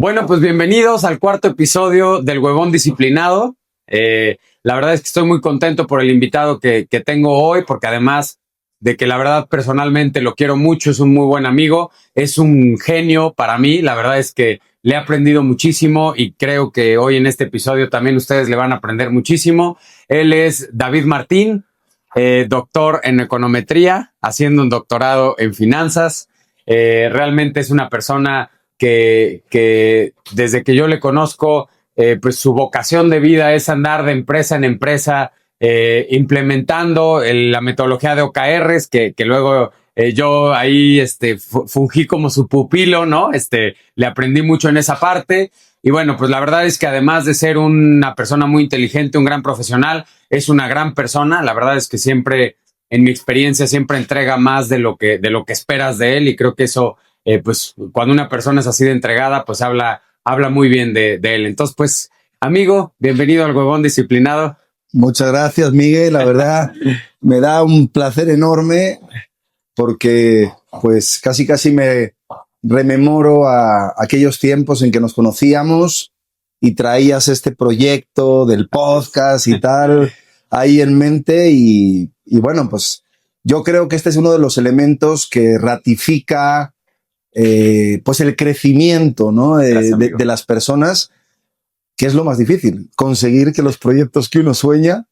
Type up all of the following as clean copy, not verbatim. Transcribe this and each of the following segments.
Bueno, pues bienvenidos al cuarto episodio del Huevón Disciplinado. La verdad es que estoy muy contento por el invitado que tengo hoy, porque además de que la verdad personalmente lo quiero mucho, es un muy buen amigo, es un genio para mí. La verdad es que le he aprendido muchísimo y creo que hoy en este episodio también ustedes le van a aprender muchísimo. Él es David Martín, doctor en econometría, haciendo un doctorado en finanzas. Realmente es una persona que desde que yo le conozco, pues su vocación de vida es andar de empresa en empresa, implementando la metodología de OKRs, que luego yo ahí fungí como su pupilo, ¿no? Le aprendí mucho en esa parte. Y bueno, pues la verdad es que además de ser una persona muy inteligente, un gran profesional, es una gran persona. La verdad es que siempre, en mi experiencia, siempre entrega más de lo que esperas de él, y creo que eso, pues cuando una persona es así de entregada, pues habla muy bien de él. Entonces, pues, amigo, bienvenido al Huevón Disciplinado. Muchas gracias, Miguel. La verdad, me da un placer enorme porque pues casi me rememoro a aquellos tiempos en que nos conocíamos y traías este proyecto del podcast y tal ahí en mente y bueno, pues yo creo que este es uno de los elementos que ratifica pues el crecimiento, ¿no? de las personas, que es lo más difícil, conseguir que los proyectos que uno sueña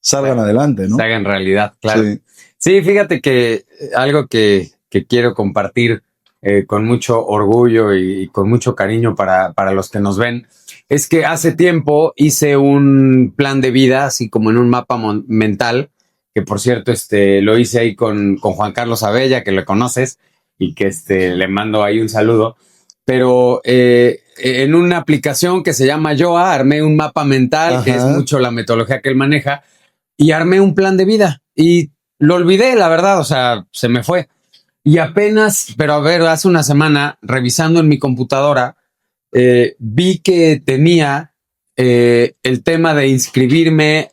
salgan adelante, ¿no? Se hagan realidad, claro. Sí. Sí, fíjate que algo que quiero compartir con mucho orgullo y con mucho cariño para los que nos ven, es que hace tiempo hice un plan de vida, así como en un mapa mental, que por cierto lo hice ahí con Juan Carlos Abella, que lo conoces, y que le mando ahí un saludo. Pero en una aplicación que se llama Yoa, armé un mapa mental. Ajá. Que es mucho la metodología que él maneja, y armé un plan de vida y lo olvidé, la verdad, o sea, se me fue. Y apenas, pero a ver, hace una semana, revisando en mi computadora, vi que tenía el tema de inscribirme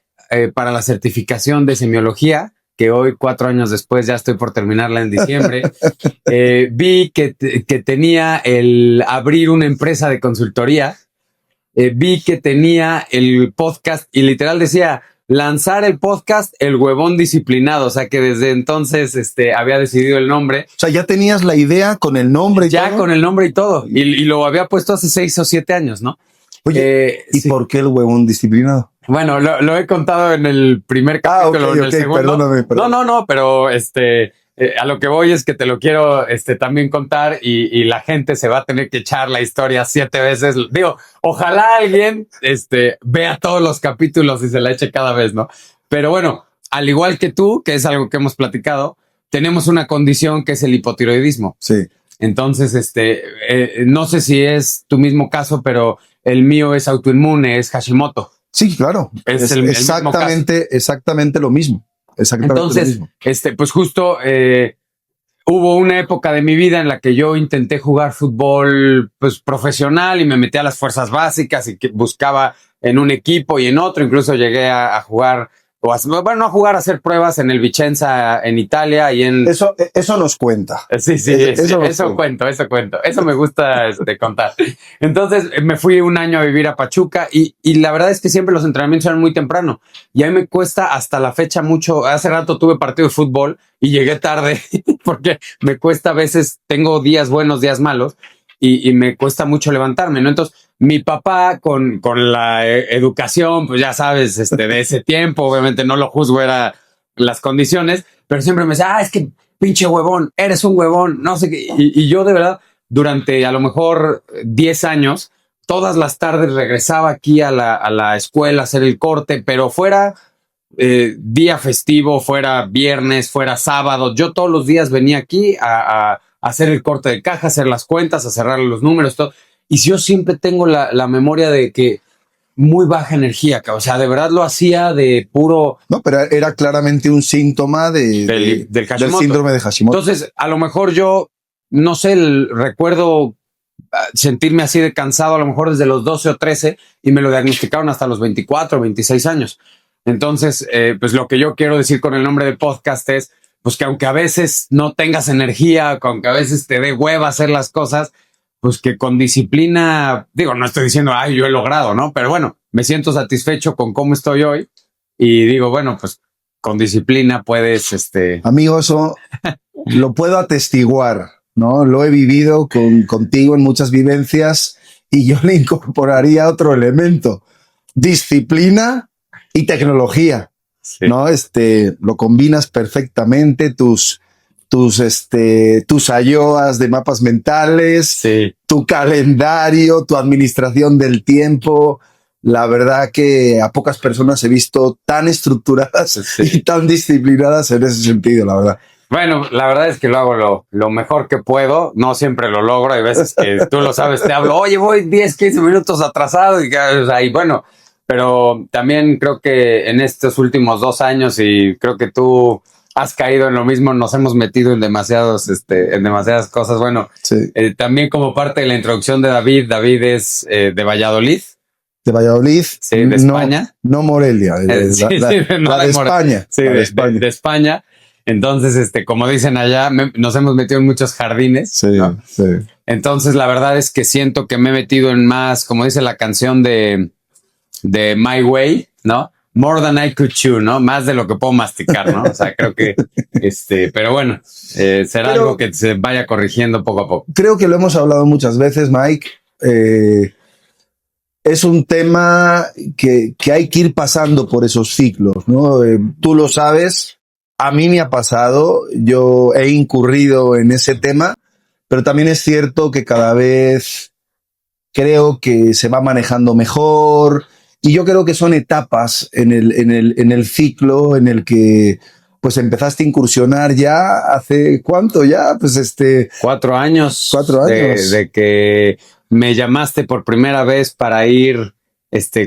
para la certificación de semiología, que hoy, 4 años después, ya estoy por terminarla en diciembre. Vi que tenía el abrir una empresa de consultoría. Vi que tenía el podcast y literal decía lanzar el podcast El Huevón Disciplinado. O sea que desde entonces había decidido el nombre. O sea, ya tenías la idea con el nombre y ya todo. Con el nombre y todo. Y lo había puesto hace 6 o 7 años, ¿no? Oye, ¿y sí, por qué El Huevón Disciplinado? Bueno, lo he contado en el primer capítulo, okay, en el segundo. Perdóname. No, pero a lo que voy es que te lo quiero también contar, y la gente se va a tener que echar la historia 7 veces. Digo, ojalá alguien vea todos los capítulos y se la eche cada vez, ¿no? Pero bueno, al igual que tú, que es algo que hemos platicado, tenemos una condición que es el hipotiroidismo. Sí. Entonces, no sé si es tu mismo caso, pero el mío es autoinmune, es Hashimoto. Sí, claro. Es exactamente lo mismo. Entonces, pues justo hubo una época de mi vida en la que yo intenté jugar fútbol pues profesional y me metí a las fuerzas básicas y que buscaba en un equipo y en otro. Incluso llegué a jugar, a hacer pruebas en el Vicenza en Italia y en... Eso nos cuenta. Sí, eso cuento. Eso me gusta contar. Entonces me fui un año a vivir a Pachuca y la verdad es que siempre los entrenamientos eran muy temprano y a mí me cuesta hasta la fecha mucho. Hace rato tuve partido de fútbol y llegué tarde porque me cuesta a veces, tengo días buenos, días malos y me cuesta mucho levantarme, ¿no? Entonces mi papá con la educación, pues ya sabes, de ese tiempo, obviamente no lo juzgo, era las condiciones, pero siempre me decía, es que pinche huevón, eres un huevón, no sé qué. Y yo de verdad, durante a lo mejor 10 años, todas las tardes regresaba aquí a la escuela a hacer el corte, pero fuera día festivo, fuera viernes, fuera sábado, yo todos los días venía aquí a hacer el corte de caja, hacer las cuentas, a cerrar los números, todo. Y yo siempre tengo la memoria de que muy baja energía, o sea, de verdad lo hacía de puro... No, pero era claramente un síntoma del síndrome de Hashimoto. Entonces, a lo mejor yo, no sé, recuerdo sentirme así de cansado a lo mejor desde los 12 o 13 y me lo diagnosticaron hasta los 24 o 26 años. Entonces, pues lo que yo quiero decir con el nombre del podcast es pues que aunque a veces no tengas energía, aunque a veces te dé hueva hacer las cosas, pues que con disciplina, digo, no estoy diciendo, ay, yo he logrado, ¿no? Pero bueno, me siento satisfecho con cómo estoy hoy y digo, bueno, pues con disciplina puedes, Amigo, eso lo puedo atestiguar, ¿no? Lo he vivido contigo en muchas vivencias y yo le incorporaría otro elemento, disciplina y tecnología, sí. ¿no? Lo combinas perfectamente, tus IOAs de mapas mentales, Sí. tu calendario, tu administración del tiempo. La verdad que a pocas personas he visto tan estructuradas Sí. y tan disciplinadas en ese sentido, la verdad. Bueno, la verdad es que lo hago lo mejor que puedo. No siempre lo logro. Hay veces que tú lo sabes, te hablo, oye, voy 10, 15 minutos atrasado. Y bueno, pero también creo que en estos últimos 2 años, y creo que tú has caído en lo mismo, nos hemos metido en en demasiadas cosas. Bueno, Sí. También como parte de la introducción de David es de Valladolid. De Valladolid, Sí, de no, España. no Morelia, Sí, no la de España. Sí, la de de España. de España. Entonces, como dicen allá, nos hemos metido en muchos jardines. Sí, ¿no? sí. Entonces, la verdad es que siento que me he metido en más, como dice la canción de My Way, ¿no? More than I could chew, ¿no? Más de lo que puedo masticar, ¿no? O sea, creo que, pero bueno, será algo que se vaya corrigiendo poco a poco. Creo que lo hemos hablado muchas veces, Mike. Es un tema que hay que ir pasando por esos ciclos, ¿no? Tú lo sabes, a mí me ha pasado, yo he incurrido en ese tema, pero también es cierto que cada vez creo que se va manejando mejor y yo creo que son etapas en el ciclo en el que pues empezaste a incursionar ya hace ¿cuánto ya? Pues 4 años. 4 años. De que me llamaste por primera vez para ir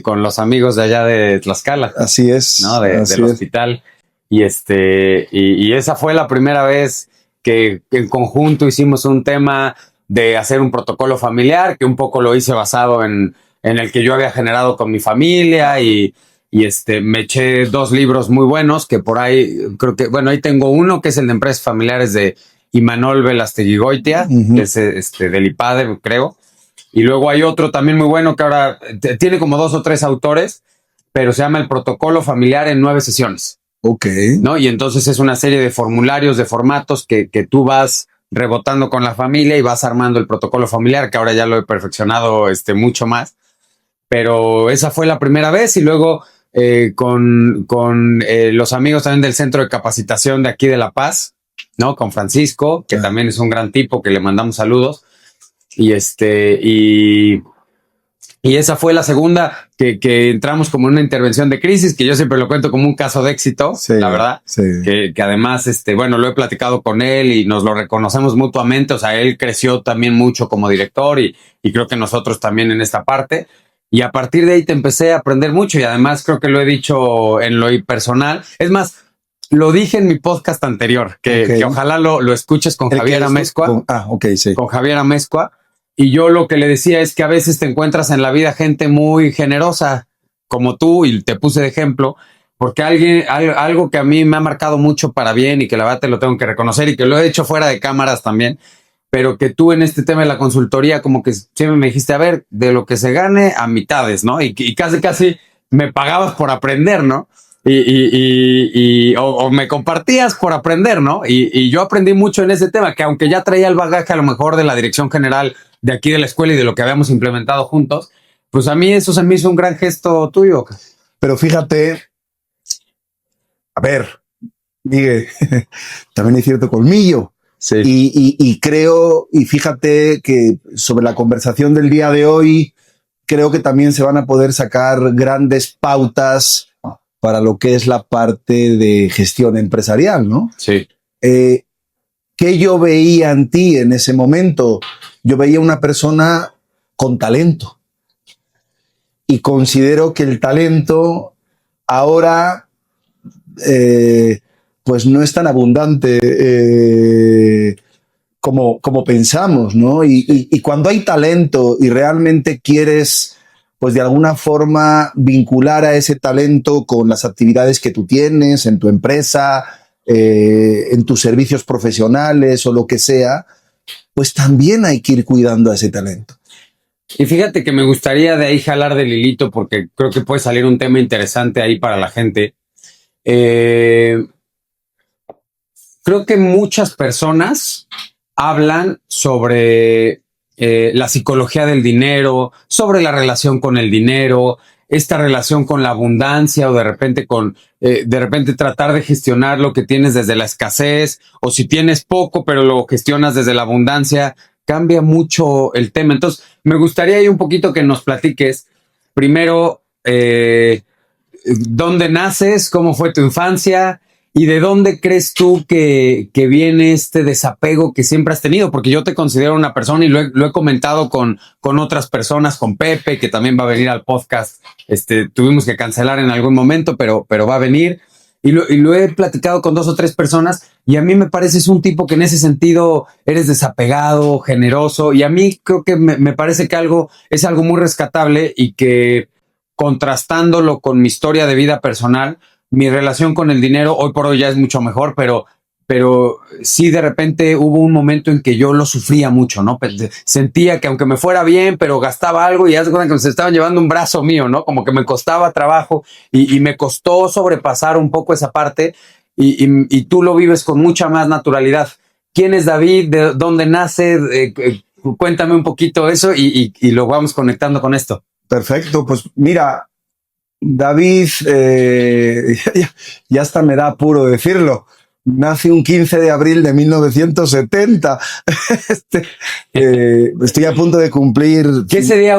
con los amigos de allá de Tlaxcala. Así es. ¿No? Así Del es. hospital. Y esa fue la primera vez que en conjunto hicimos un tema de hacer un protocolo familiar, que un poco lo hice basado en el que yo había generado con mi familia y me eché 2 libros muy buenos que por ahí, creo que, bueno, ahí tengo uno que es el de Empresas Familiares de Imanol Velasteguigoitia, que es del IPADE, creo. Y luego hay otro también muy bueno que ahora tiene como 2 o 3 autores, pero se llama El Protocolo Familiar en 9 sesiones. Ok. ¿No? Y entonces es una serie de formularios, de formatos que tú vas rebotando con la familia y vas armando el protocolo familiar, que ahora ya lo he perfeccionado mucho más. Pero esa fue la primera vez y luego con los amigos también del Centro de Capacitación de aquí de La Paz, ¿no? Con Francisco, que también es un gran tipo, que le mandamos saludos. Y esa fue la segunda que entramos como en una intervención de crisis, que yo siempre lo cuento como un caso de éxito, Sí, la verdad. sí. Que además, bueno, lo he platicado con él y nos lo reconocemos mutuamente. O sea, él creció también mucho como director y creo que nosotros también en esta parte. Y a partir de ahí te empecé a aprender mucho y además creo que lo he dicho en lo personal. Es más, lo dije en mi podcast anterior, que ojalá lo escuches con Javier Amezcua. Sí. Con Javier Amezcua. Y yo lo que le decía es que a veces te encuentras en la vida gente muy generosa como tú, y te puse de ejemplo, porque algo que a mí me ha marcado mucho para bien y que la verdad te lo tengo que reconocer y que lo he hecho fuera de cámaras también, pero que tú en este tema de la consultoría como que siempre me dijiste, a ver, de lo que se gane a mitades, ¿no? Y casi me pagabas por aprender, ¿no? O me compartías por aprender, ¿no? Y yo aprendí mucho en ese tema, que aunque ya traía el bagaje a lo mejor de la dirección general de aquí de la escuela y de lo que habíamos implementado juntos, pues a mí eso se me hizo un gran gesto tuyo. Pero fíjate, a ver, Miguel, también hay cierto colmillo. Sí. Y creo, y fíjate que sobre la conversación del día de hoy, creo que también se van a poder sacar grandes pautas para lo que es la parte de gestión empresarial, ¿no? Sí. ¿Qué yo veía en ti en ese momento? Yo veía una persona con talento. Y considero que el talento ahora pues no es tan abundante como pensamos, ¿no? Y cuando hay talento y realmente quieres, pues de alguna forma vincular a ese talento con las actividades que tú tienes en tu empresa, en tus servicios profesionales o lo que sea, pues también hay que ir cuidando a ese talento. Y fíjate que me gustaría de ahí jalar del hilito porque creo que puede salir un tema interesante ahí para la gente. Creo que muchas personas hablan sobre la psicología del dinero, sobre la relación con el dinero, esta relación con la abundancia o de repente tratar de gestionar lo que tienes desde la escasez o si tienes poco pero lo gestionas desde la abundancia, cambia mucho el tema. Entonces, me gustaría ahí un poquito que nos platiques primero dónde naces, cómo fue tu infancia. ¿Y de dónde crees tú que viene este desapego que siempre has tenido? Porque yo te considero una persona y lo he comentado con otras personas, con Pepe, que también va a venir al podcast. Tuvimos que cancelar en algún momento, pero va a venir. Y lo he platicado con 2 o 3 personas y a mí me pareces un tipo que en ese sentido eres desapegado, generoso. Y a mí creo que me parece que es algo muy rescatable y que contrastándolo con mi historia de vida personal, mi relación con el dinero hoy por hoy ya es mucho mejor, pero sí de repente hubo un momento en que yo lo sufría mucho, ¿no? Sentía que aunque me fuera bien, pero gastaba algo y ya se cuenta que se estaban llevando un brazo mío, ¿no? Como que me costaba trabajo y me costó sobrepasar un poco esa parte y tú lo vives con mucha más naturalidad. ¿Quién es David? ¿De dónde nace? Cuéntame un poquito eso y lo vamos conectando con esto. Perfecto, pues mira, David, ya hasta me da apuro decirlo. Nace un 15 de abril de 1970. Estoy a punto de cumplir. Que ese día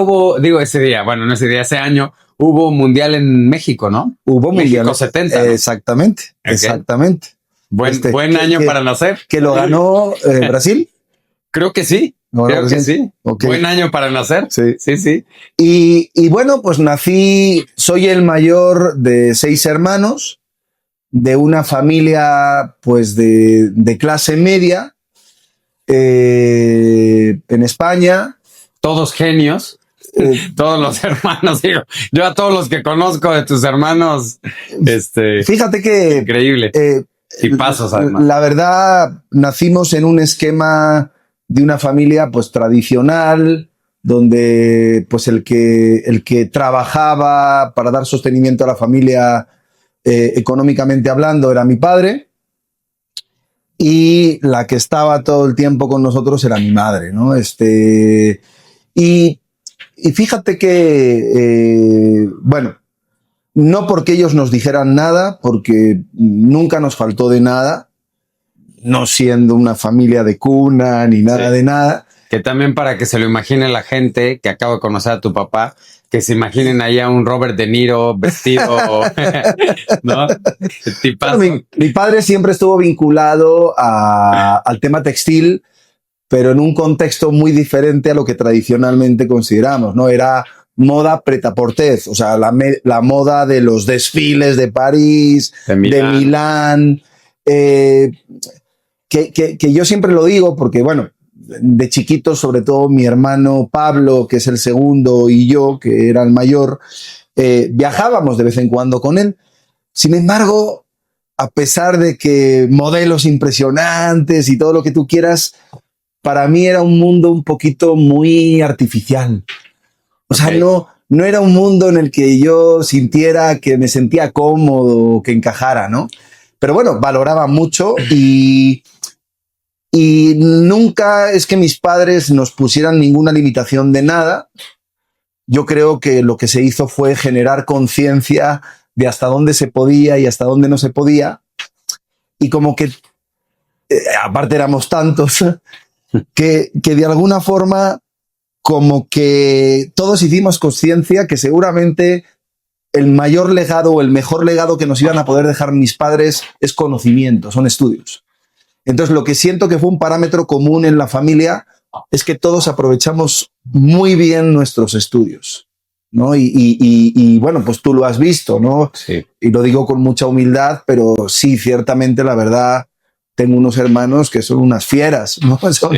ese año hubo mundial en México, ¿no? Hubo mundial. México 70. ¿no? Exactamente, okay. Exactamente. Buen año para nacer. Que lo ganó Brasil. Creo que sí. Creo que sí. Okay. Buen año para nacer. Sí. Sí. Y bueno, pues soy el mayor de 6 hermanos, de una familia pues de clase media en España. Todos genios. Todos los hermanos, digo, yo a todos los que conozco de tus hermanos, fíjate que increíble. Y pasos además. La verdad, nacimos en un esquema de una familia pues tradicional, donde pues el que trabajaba para dar sostenimiento a la familia económicamente hablando era mi padre y la que estaba todo el tiempo con nosotros era mi madre, ¿no? Y fíjate que, bueno, no porque ellos nos dijeran nada, porque nunca nos faltó de nada, no siendo una familia de cuna ni nada de nada. Que también para que se lo imagine la gente que acaba de conocer a tu papá, que se imaginen ahí a un Robert De Niro vestido, ¿no? Bueno, mi padre siempre estuvo vinculado al tema textil, pero en un contexto muy diferente a lo que tradicionalmente consideramos, ¿no? Era moda prêt-à-porter, o sea, la moda de los desfiles de París, de Milán, que yo siempre lo digo porque, bueno, de chiquitos, sobre todo mi hermano Pablo, que es el segundo, y yo, que era el mayor, viajábamos de vez en cuando con él. Sin embargo, a pesar de que modelos impresionantes y todo lo que tú quieras, para mí era un mundo un poquito muy artificial. O sea, no era un mundo en el que yo sintiera que me sentía cómodo, que encajara, ¿no? Pero bueno, valoraba mucho y nunca es que mis padres nos pusieran ninguna limitación de nada. Yo creo que lo que se hizo fue generar conciencia de hasta dónde se podía y hasta dónde no se podía. Y como que, aparte éramos tantos, que de alguna forma como que todos hicimos conciencia que seguramente el mayor legado o el mejor legado que nos iban a poder dejar mis padres es conocimiento, son estudios. Entonces, lo que siento que fue un parámetro común en la familia es que todos aprovechamos muy bien nuestros estudios, ¿no? Y bueno, pues tú lo has visto, ¿no? Sí. Y lo digo con mucha humildad, pero sí, ciertamente, la verdad, tengo unos hermanos que son unas fieras, ¿no? Son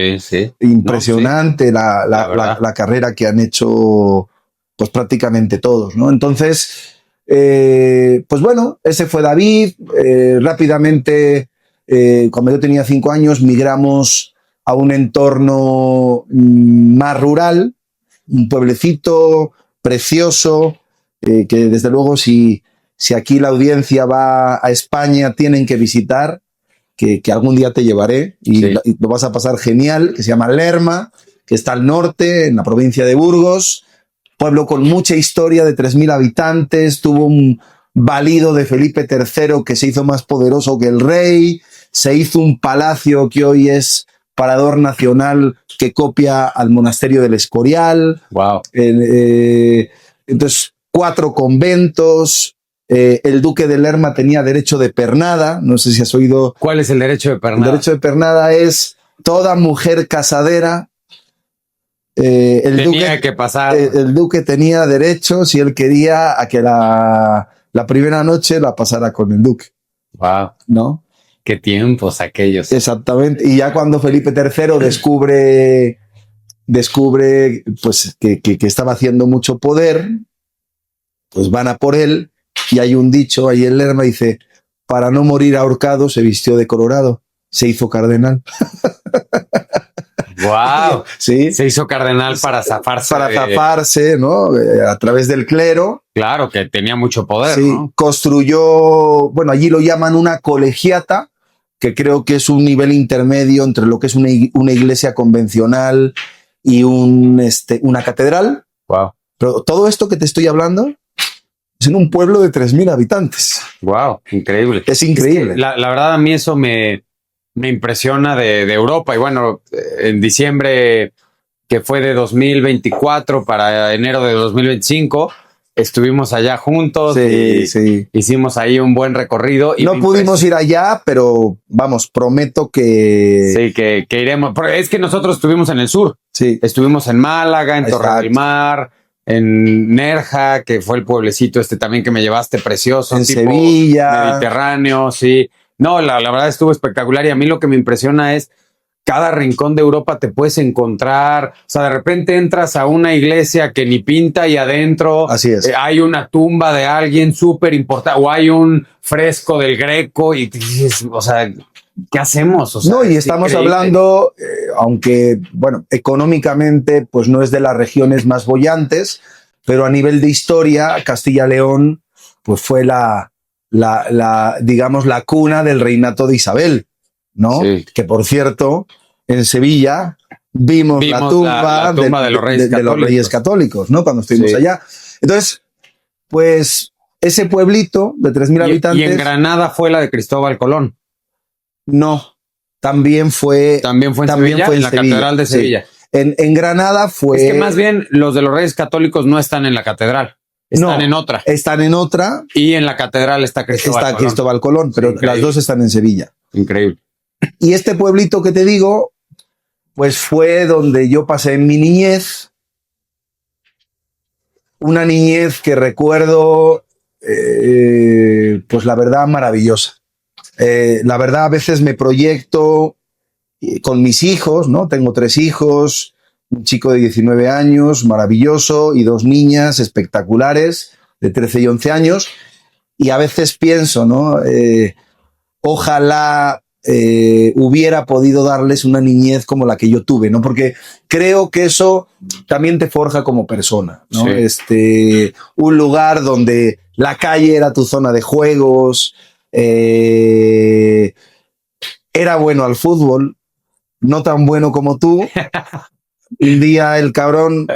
impresionante la carrera que han hecho, pues prácticamente todos, ¿no? Entonces, pues bueno, ese fue David. Rápidamente, cuando yo tenía 5 años, migramos a un entorno más rural, un pueblecito precioso, que desde luego si aquí la audiencia va a España tienen que visitar, que algún día te llevaré y lo vas a pasar genial, que se llama Lerma, que está al norte, en la provincia de Burgos, pueblo con mucha historia de 3.000 habitantes, tuvo un valido de Felipe III que se hizo más poderoso que el rey, se hizo un palacio que hoy es parador nacional que copia al monasterio del Escorial. Wow. Entonces, 4 conventos. El duque de Lerma tenía derecho de pernada. No sé si has oído. ¿Cuál es el derecho de pernada? El derecho de pernada es toda mujer casadera. Tenía que pasar. El duque tenía derecho, si él quería, a que la primera noche la pasara con el duque. Wow. ¿No? Qué tiempos aquellos. Exactamente. Y ya cuando Felipe III descubre pues, que estaba haciendo mucho poder, pues van a por él. Y hay un dicho ahí en Lerma, dice, para no morir ahorcado se vistió de colorado, se hizo cardenal. ¡Wow! Sí. Se hizo cardenal para zafarse. Para zafarse, ¿no? A través del clero. Claro, que tenía mucho poder, Sí, ¿no? construyó, bueno, allí lo llaman una colegiata, que creo que es un nivel intermedio entre lo que es una iglesia convencional y una catedral. Wow. Pero todo esto que te estoy hablando es en un pueblo de 3.000 habitantes. Wow, increíble. Es increíble. Es que la verdad a mí eso me impresiona de Europa. Y bueno, en diciembre, que fue de 2024 para enero de 2025, estuvimos allá juntos y hicimos ahí un buen recorrido. Y no pudimos ir allá, pero vamos, prometo que... Sí, que iremos. Porque es que nosotros estuvimos en el sur. Sí. Estuvimos en Málaga, en Torre del Mar, en Nerja, que fue el pueblecito también que me llevaste precioso. En tipo Sevilla. Mediterráneo, sí. No, la verdad estuvo espectacular y a mí lo que me impresiona es cada rincón de Europa te puedes encontrar. O sea, de repente entras a una iglesia que ni pinta y adentro así es. Hay una tumba de alguien súper importante o hay un fresco del Greco y dices, o sea, ¿qué hacemos? O sea, no, y estamos hablando, aunque, bueno, económicamente, pues no es de las regiones más bollantes, pero a nivel de historia, Castilla-León, pues fue digamos, la cuna del reinato de Isabel, ¿no? Sí. Que, por cierto, en Sevilla vimos la tumba de los Reyes Católicos, ¿no? Cuando estuvimos allá. Entonces, pues, ese pueblito de 3.000 habitantes... ¿Y en Granada fue la de Cristóbal Colón? No, también fue en Sevilla, en la Catedral de Sevilla. Sí. En Granada fue... Es que más bien los de los Reyes Católicos no están en la catedral, están en otra. Están en otra. Y en la catedral está Cristóbal Colón, pero las dos están en Sevilla. Increíble. Y este pueblito que te digo, pues fue donde yo pasé en mi niñez. Una niñez que recuerdo, pues la verdad, maravillosa. La verdad, a veces me proyecto con mis hijos, ¿no? Tengo 3 hijos, un chico de 19 años, maravilloso, y 2 niñas espectaculares, de 13 y 11 años. Y a veces pienso, ¿no? Ojalá hubiera podido darles una niñez como la que yo tuve, ¿no? Porque creo que eso también te forja como persona, ¿no? Sí. Un lugar donde la calle era tu zona de juegos, era bueno al fútbol, no tan bueno como tú. Un día el cabrón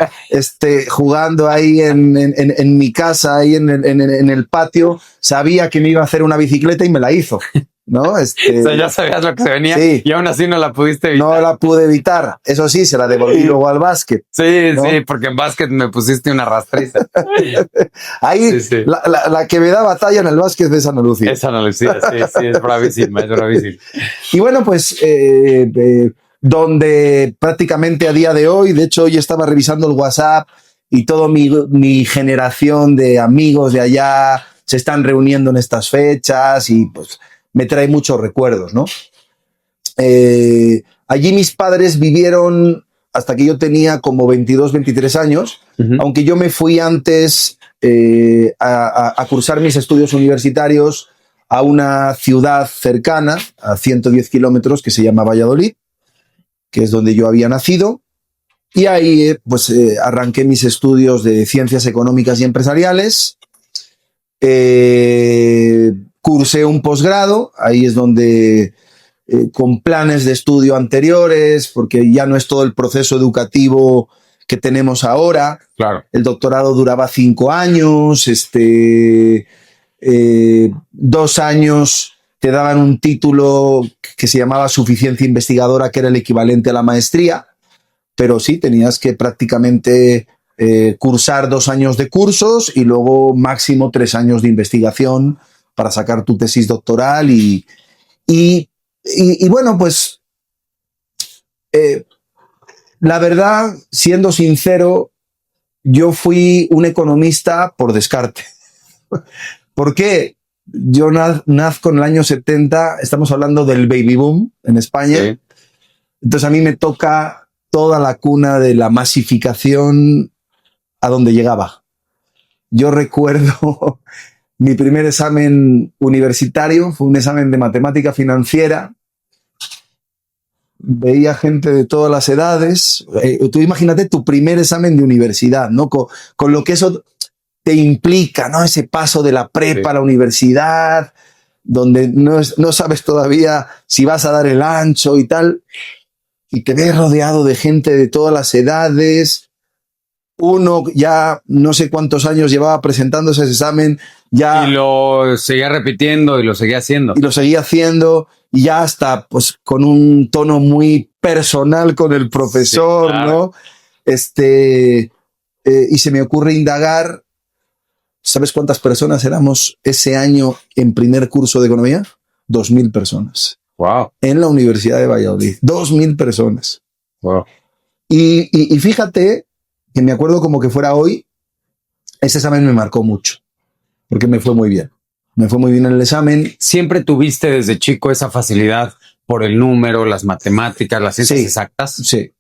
jugando ahí en mi casa, ahí en el patio, sabía que me iba a hacer una bicicleta y me la hizo, ¿no? O sea, ya sabías lo que se venía, sí. Y aún así no la pudiste evitar. No la pude evitar. Eso sí, se la devolví luego al básquet. Sí, ¿no? Sí, porque en básquet me pusiste una rastriza. Ahí, sí. La que me da batalla en el básquet es Ana Lucía. Es Ana Lucía, sí, es bravísima, es bravísima. Y bueno, pues... donde prácticamente a día de hoy, de hecho hoy estaba revisando el WhatsApp y toda mi generación de amigos de allá se están reuniendo en estas fechas y pues me trae muchos recuerdos, ¿no? Allí mis padres vivieron hasta que yo tenía como 22, 23 años, aunque yo me fui antes a cursar mis estudios universitarios a una ciudad cercana, a 110 kilómetros, que se llama Valladolid. que es donde yo había nacido. Y ahí arranqué mis estudios de ciencias económicas y empresariales. Cursé un posgrado, ahí es donde con planes de estudio anteriores, porque ya no es todo el proceso educativo que tenemos ahora. Claro. El doctorado duraba 5 años, 2 años te daban un título que se llamaba suficiencia investigadora, que era el equivalente a la maestría, pero sí, tenías que prácticamente cursar 2 años de cursos y luego máximo 3 años de investigación para sacar tu tesis doctoral y bueno, pues la verdad, siendo sincero, yo fui un economista por descarte. ¿Por qué? Yo nazco en el año 70, estamos hablando del baby boom en España. Sí. Entonces a mí me toca toda la cuna de la masificación a donde llegaba. Yo recuerdo mi primer examen universitario, fue un examen de matemática financiera. Veía gente de todas las edades. Tú imagínate tu primer examen de universidad, ¿no? Con lo que eso te implica, ¿no? Ese paso de la prepa a la universidad, donde no sabes todavía si vas a dar el ancho y tal. Y te ves rodeado de gente de todas las edades. Uno ya no sé cuántos años llevaba presentando ese examen. Ya, y lo seguía repitiendo y lo seguía haciendo. Y lo seguía haciendo. Y ya hasta pues con un tono muy personal con el profesor, sí, claro, ¿no? Y se me ocurre indagar, ¿sabes cuántas personas éramos ese año en primer curso de economía? 2.000 personas. Wow. En la Universidad de Valladolid. 2.000 personas. Wow. Y fíjate que me acuerdo como que fuera hoy, ese examen me marcó mucho, porque me fue muy bien. Me fue muy bien en el examen. ¿Siempre tuviste desde chico esa facilidad por el número, las matemáticas, las ciencias exactas? Sí.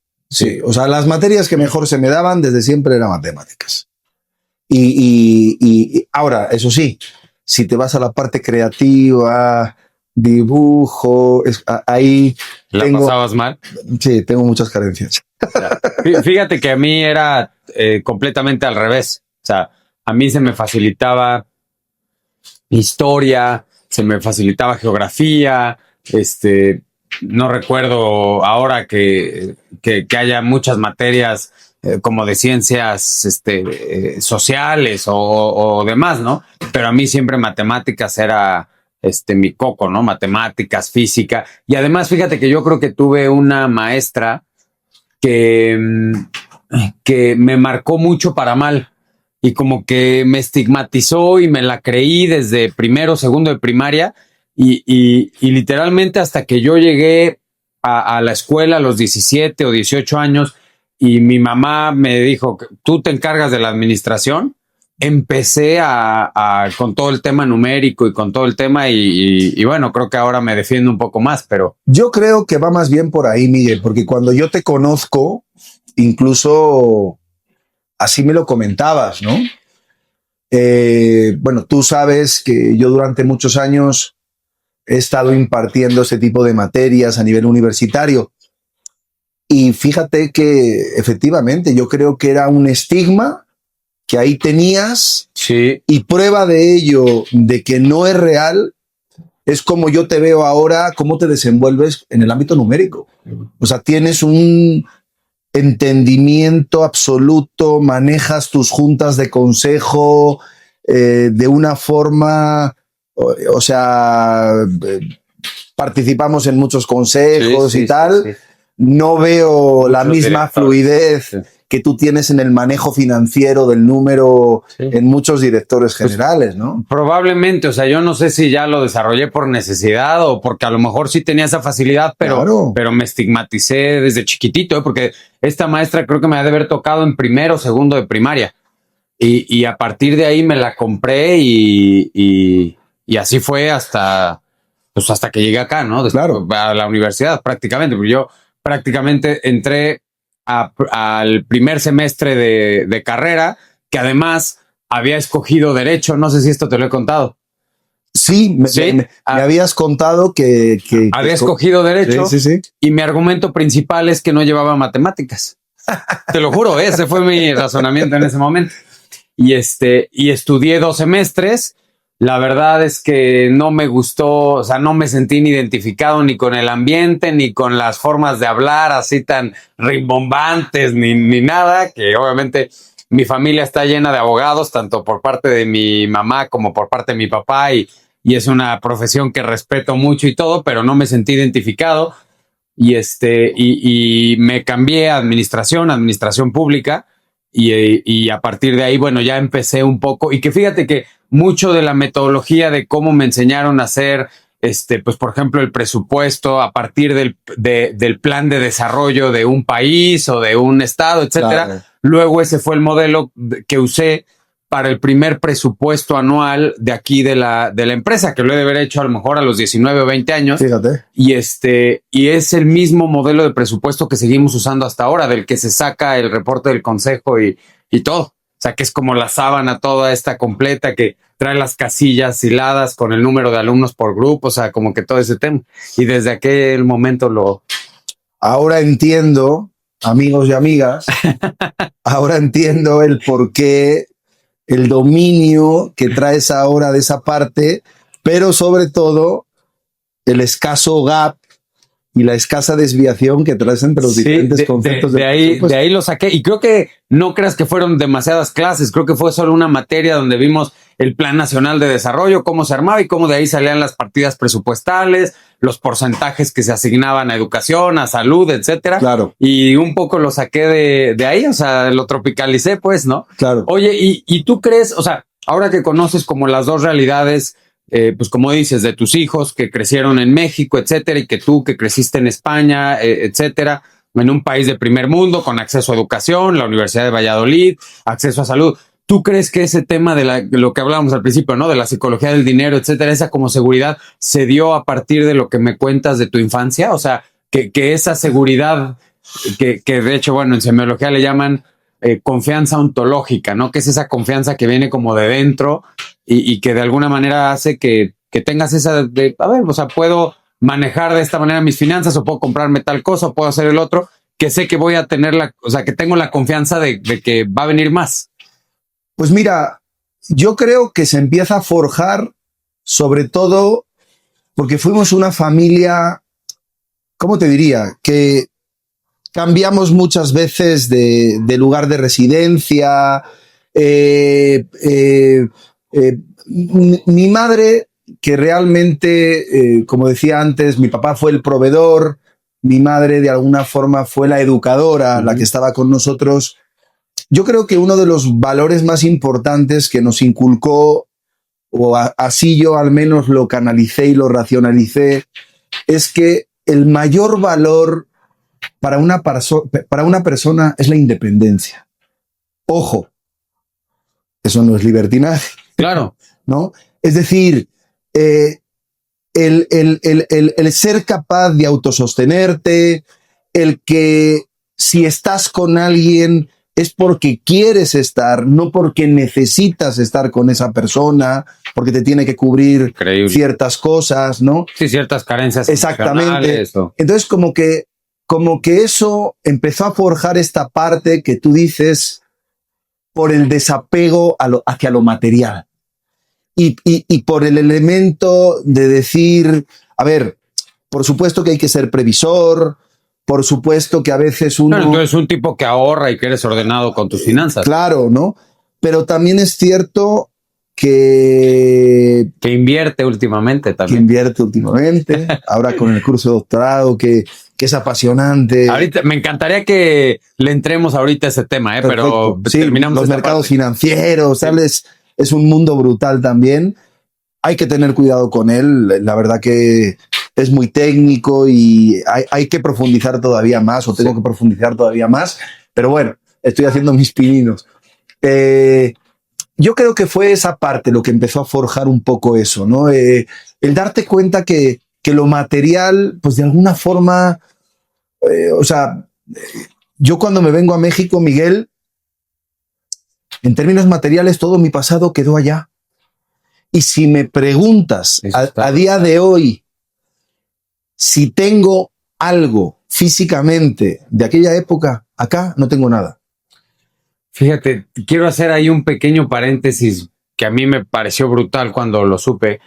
O sea, las materias que mejor se me daban desde siempre eran matemáticas. Y ahora, eso sí, si te vas a la parte creativa, dibujo, ahí... ¿La pasabas mal? Sí, tengo muchas carencias. Fíjate que a mí era completamente al revés. O sea, a mí se me facilitaba historia, se me facilitaba geografía, no recuerdo ahora que haya muchas materias como de ciencias sociales o demás, ¿no? Pero a mí siempre matemáticas era mi coco, ¿no? Matemáticas, física. Y además, fíjate que yo creo que tuve una maestra que me marcó mucho para mal. Y como que me estigmatizó y me la creí desde primero, segundo de primaria. Y literalmente hasta que yo llegué a la escuela a los 17 o 18 años y mi mamá me dijo, ¿tú te encargas de la administración? Empecé con todo el tema numérico y con todo el tema y bueno, creo que ahora me defiendo un poco más, pero... Yo creo que va más bien por ahí, Miguel, porque cuando yo te conozco, incluso... Así me lo comentabas, ¿no? Bueno, tú sabes que yo durante muchos años he estado impartiendo ese tipo de materias a nivel universitario. Y fíjate que efectivamente yo creo que era un estigma que ahí tenías. Sí. Y prueba de ello, de que no es real, es como yo te veo ahora, cómo te desenvuelves en el ámbito numérico. O sea, tienes un entendimiento absoluto, manejas tus juntas de consejo de una forma, o sea, participamos en muchos consejos y tal. Sí. No veo muchos la misma fluidez que tú tienes en el manejo financiero del número en muchos directores generales, ¿no? Probablemente, o sea, yo no sé si ya lo desarrollé por necesidad o porque a lo mejor sí tenía esa facilidad, pero me estigmaticé desde chiquitito, porque esta maestra creo que me ha de haber tocado en primero o segundo de primaria. Y a partir de ahí me la compré y así fue hasta que llegué acá, ¿no? Claro. A la universidad prácticamente, porque yo prácticamente entré al primer semestre de carrera, que además había escogido Derecho, no sé si esto te lo he contado. Sí, me habías contado que había escogido derecho. Sí. Y mi argumento principal es que no llevaba matemáticas. Te lo juro, ese fue mi razonamiento en ese momento. Y estudié 2 semestres. La verdad es que no me gustó, o sea, no me sentí ni identificado ni con el ambiente, ni con las formas de hablar así tan rimbombantes, ni nada, que obviamente mi familia está llena de abogados, tanto por parte de mi mamá como por parte de mi papá, y es una profesión que respeto mucho y todo, pero no me sentí identificado. Y me cambié a administración pública, y a partir de ahí, bueno, ya empecé un poco, y que fíjate que mucho de la metodología de cómo me enseñaron a hacer, pues por ejemplo, el presupuesto a partir del plan de desarrollo de un país o de un estado, etcétera. Claro. Luego ese fue el modelo que usé para el primer presupuesto anual de aquí de la empresa, que lo he de haber hecho a lo mejor a los 19 o 20 años. Fíjate. Y es el mismo modelo de presupuesto que seguimos usando hasta ahora, del que se saca el reporte del consejo y todo. O sea, que es como la sábana toda esta completa, que trae las casillas hiladas con el número de alumnos por grupo, o sea, como que todo ese tema. Y desde aquel momento Ahora entiendo, amigos y amigas, ahora entiendo el por qué, el dominio que traes ahora de esa parte, pero sobre todo el escaso gap y la escasa desviación que traes entre los diferentes conceptos. De ahí lo saqué, y creo que no creas que fueron demasiadas clases, creo que fue solo una materia donde vimos el Plan Nacional de Desarrollo, cómo se armaba y cómo de ahí salían las partidas presupuestales, los porcentajes que se asignaban a educación, a salud, etcétera. Claro. Y un poco lo saqué de ahí, o sea, lo tropicalicé, pues, ¿no? Claro. Oye, y tú crees, o sea, ahora que conoces como las dos realidades, pues como dices, de tus hijos que crecieron en México, etcétera, y que tú que creciste en España, etcétera, en un país de primer mundo, con acceso a educación, la Universidad de Valladolid, acceso a salud. ¿Tú crees que ese tema de lo que hablábamos al principio, ¿no? De la psicología del dinero, etcétera, esa como seguridad se dio a partir de lo que me cuentas de tu infancia? O sea, que esa seguridad que de hecho, bueno, en semiología le llaman confianza ontológica, ¿no? Que es esa confianza que viene como de dentro y que de alguna manera hace que tengas esa de, a ver, o sea, puedo manejar de esta manera mis finanzas, o puedo comprarme tal cosa, o puedo hacer el otro, que sé que voy a tener o sea, que tengo la confianza de que va a venir más. Pues mira, yo creo que se empieza a forjar sobre todo porque fuimos una familia, ¿cómo te diría? Que cambiamos muchas veces de lugar de residencia. Mi madre, que realmente, como decía antes, mi papá fue el proveedor, mi madre de alguna forma fue la educadora, la que estaba con nosotros. Yo creo que uno de los valores más importantes que nos inculcó, o así yo al menos lo canalicé y lo racionalicé, es que el mayor valor para una persona es la independencia. Ojo, eso no es libertinaje. Claro. ¿No? Es decir, el ser capaz de autosostenerte, el que si estás con alguien es porque quieres estar, no porque necesitas estar con esa persona, porque te tiene que cubrir Increíble. Ciertas cosas, ¿no? Sí, ciertas carencias. Exactamente. Entonces, como que eso empezó a forjar esta parte que tú dices por el desapego hacia lo material. Y por el elemento de decir, a ver, por supuesto que hay que ser previsor, por supuesto que a veces uno... Claro, tú eres un tipo que ahorra y que eres ordenado con tus finanzas. Claro, ¿no? Pero también es cierto que invierte últimamente también. Que invierte últimamente, ahora con el curso de doctorado, que es apasionante. Ahorita me encantaría que le entremos ahorita a ese tema, pero sí, terminamos los mercados parte. Financieros, Sí. ¿sabes? Es un mundo brutal también. Hay que tener cuidado con él. La verdad que es muy técnico y hay que profundizar todavía más, o tengo que profundizar todavía más. Pero bueno, estoy haciendo mis pininos. Yo creo que fue esa parte lo que empezó a forjar un poco eso, ¿no? El darte cuenta que lo material, pues de alguna forma, o sea, yo cuando me vengo a México, Miguel, en términos materiales, todo mi pasado quedó allá. Y si me preguntas a día de hoy si tengo algo físicamente de aquella época, acá no tengo nada. Fíjate, quiero hacer ahí un pequeño paréntesis que a mí me pareció brutal cuando lo supe,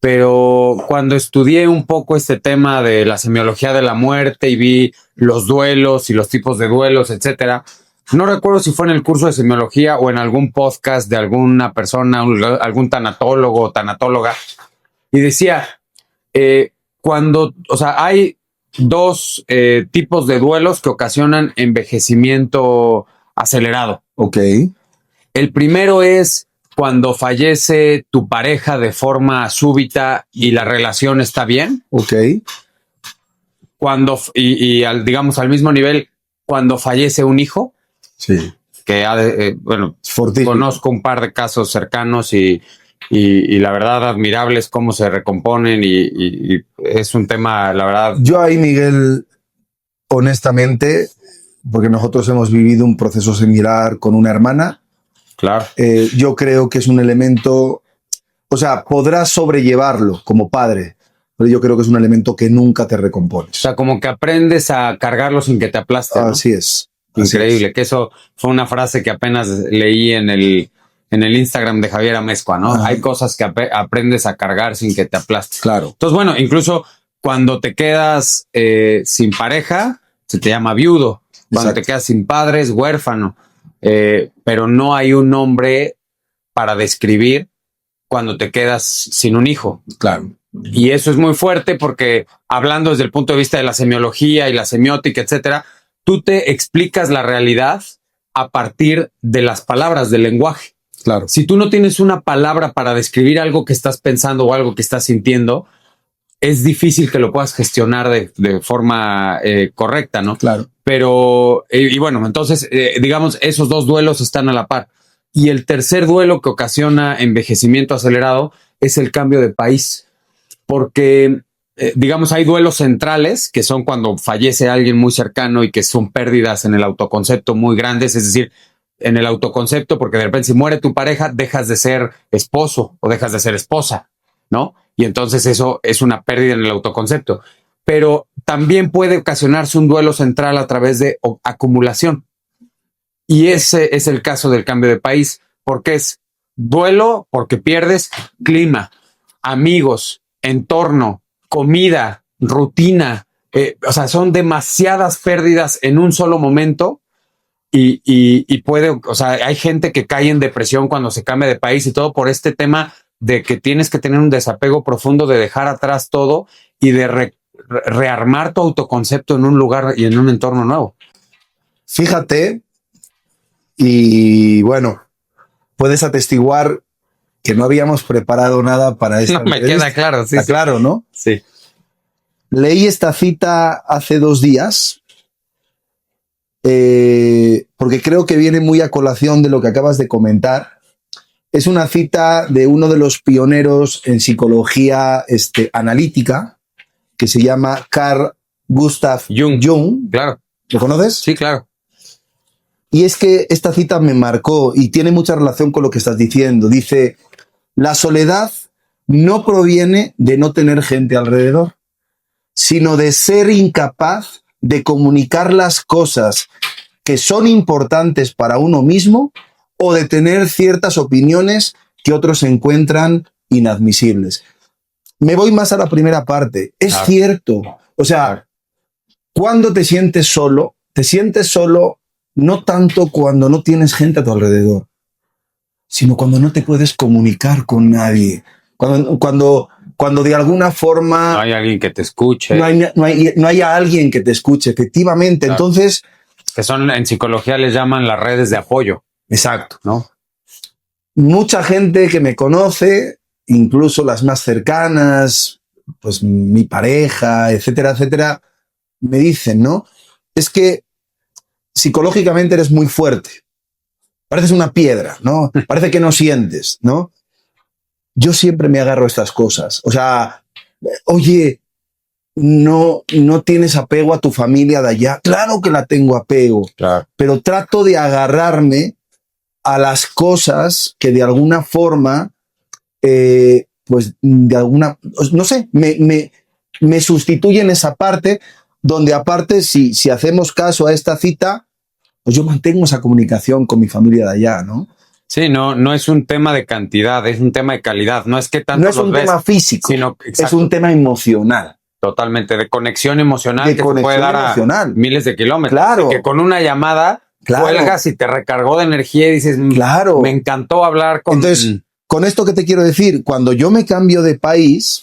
pero cuando estudié un poco este tema de la semiología de la muerte y vi los duelos y los tipos de duelos, etcétera, no recuerdo si fue en el curso de semiología o en algún podcast de alguna persona, algún tanatólogo o tanatóloga, y decía, hay dos tipos de duelos que ocasionan envejecimiento acelerado. Ok. El primero es cuando fallece tu pareja de forma súbita y la relación está bien. Ok. Digamos al mismo nivel, cuando fallece un hijo. Sí. Que Fortísimo. Conozco un par de casos cercanos y la verdad admirables cómo se recomponen y es un tema, la verdad. Yo ahí, Miguel, honestamente, porque nosotros hemos vivido un proceso similar con una hermana, Claro. Yo creo que es un elemento, o sea, podrás sobrellevarlo como padre, pero yo creo que es un elemento que nunca te recompones. O sea, como que aprendes a cargarlo sin que te aplaste, ¿no? Así es. Increíble, que eso fue una frase que apenas leí en el Instagram de Javier Amezcua, ¿no? Hay cosas que aprendes a cargar sin que te aplaste. Claro. Entonces, bueno, incluso cuando te quedas sin pareja, se te llama viudo. Cuando te quedas sin padres, huérfano. Pero no hay un nombre para describir cuando te quedas sin un hijo. Claro. Y eso es muy fuerte porque hablando desde el punto de vista de la semiología y la semiótica, etcétera, tú te explicas la realidad a partir de las palabras, del lenguaje. Claro. Si tú no tienes una palabra para describir algo que estás pensando o algo que estás sintiendo, es difícil que lo puedas gestionar de forma correcta, ¿no? Claro. Pero, y bueno, entonces, digamos, esos dos duelos están a la par. Y el tercer duelo que ocasiona envejecimiento acelerado es el cambio de país. Porque, digamos, hay duelos centrales, que son cuando fallece alguien muy cercano y que son pérdidas en el autoconcepto muy grandes, es decir, en el autoconcepto, porque de repente si muere tu pareja, dejas de ser esposo o dejas de ser esposa, ¿no? Y entonces eso es una pérdida en el autoconcepto. Pero también puede ocasionarse un duelo central a través de acumulación. Y ese es el caso del cambio de país, porque es duelo porque pierdes clima, amigos, entorno, comida, rutina. O sea, son demasiadas pérdidas en un solo momento y puede, o sea, hay gente que cae en depresión cuando se cambia de país y todo por este tema de que tienes que tener un desapego profundo de dejar atrás todo y de rearmar tu autoconcepto en un lugar y en un entorno nuevo. Fíjate, y bueno, puedes atestiguar que no habíamos preparado nada para esta No me queda claro, sí. Está claro, ¿no? Sí. Leí esta cita hace 2 días porque creo que viene muy a colación de lo que acabas de comentar. Es una cita de uno de los pioneros en psicología analítica que se llama Carl Gustav Jung. Claro. ¿Lo conoces? Sí, claro. Y es que esta cita me marcó y tiene mucha relación con lo que estás diciendo. Dice, la soledad no proviene de no tener gente alrededor, sino de ser incapaz de comunicar las cosas que son importantes para uno mismo o de tener ciertas opiniones que otros encuentran inadmisibles. Me voy más a la primera parte. Es cierto. O sea, cuando te sientes solo no tanto cuando no tienes gente a tu alrededor, sino cuando no te puedes comunicar con nadie. Cuando de alguna forma... No hay alguien que te escuche. No hay alguien que te escuche, efectivamente. Claro. Entonces... Que son, en psicología les llaman las redes de apoyo. Exacto. ¿No? Mucha gente que me conoce, incluso las más cercanas, pues mi pareja, etcétera, etcétera, me dicen, ¿no? Es que psicológicamente eres muy fuerte. Pareces una piedra, ¿no? Parece que no sientes, ¿no? Yo siempre me agarro a estas cosas. O sea, oye, no tienes apego a tu familia de allá. Claro que la tengo apego, claro, pero trato de agarrarme a las cosas que de alguna forma pues de alguna, no sé, me sustituye en esa parte donde aparte si hacemos caso a esta cita, pues yo mantengo esa comunicación con mi familia de allá, ¿no? Sí, no es un tema de cantidad, es un tema de calidad. No es que tanto No es un tema físico, sino, es un tema emocional. Totalmente, de conexión emocional De que conexión se puede dar emocional. a miles de kilómetros. Claro. Y que con una llamada cuelgas y te recargó de energía y dices, claro, me encantó hablar con... Entonces, con esto que te quiero decir, cuando yo me cambio de país,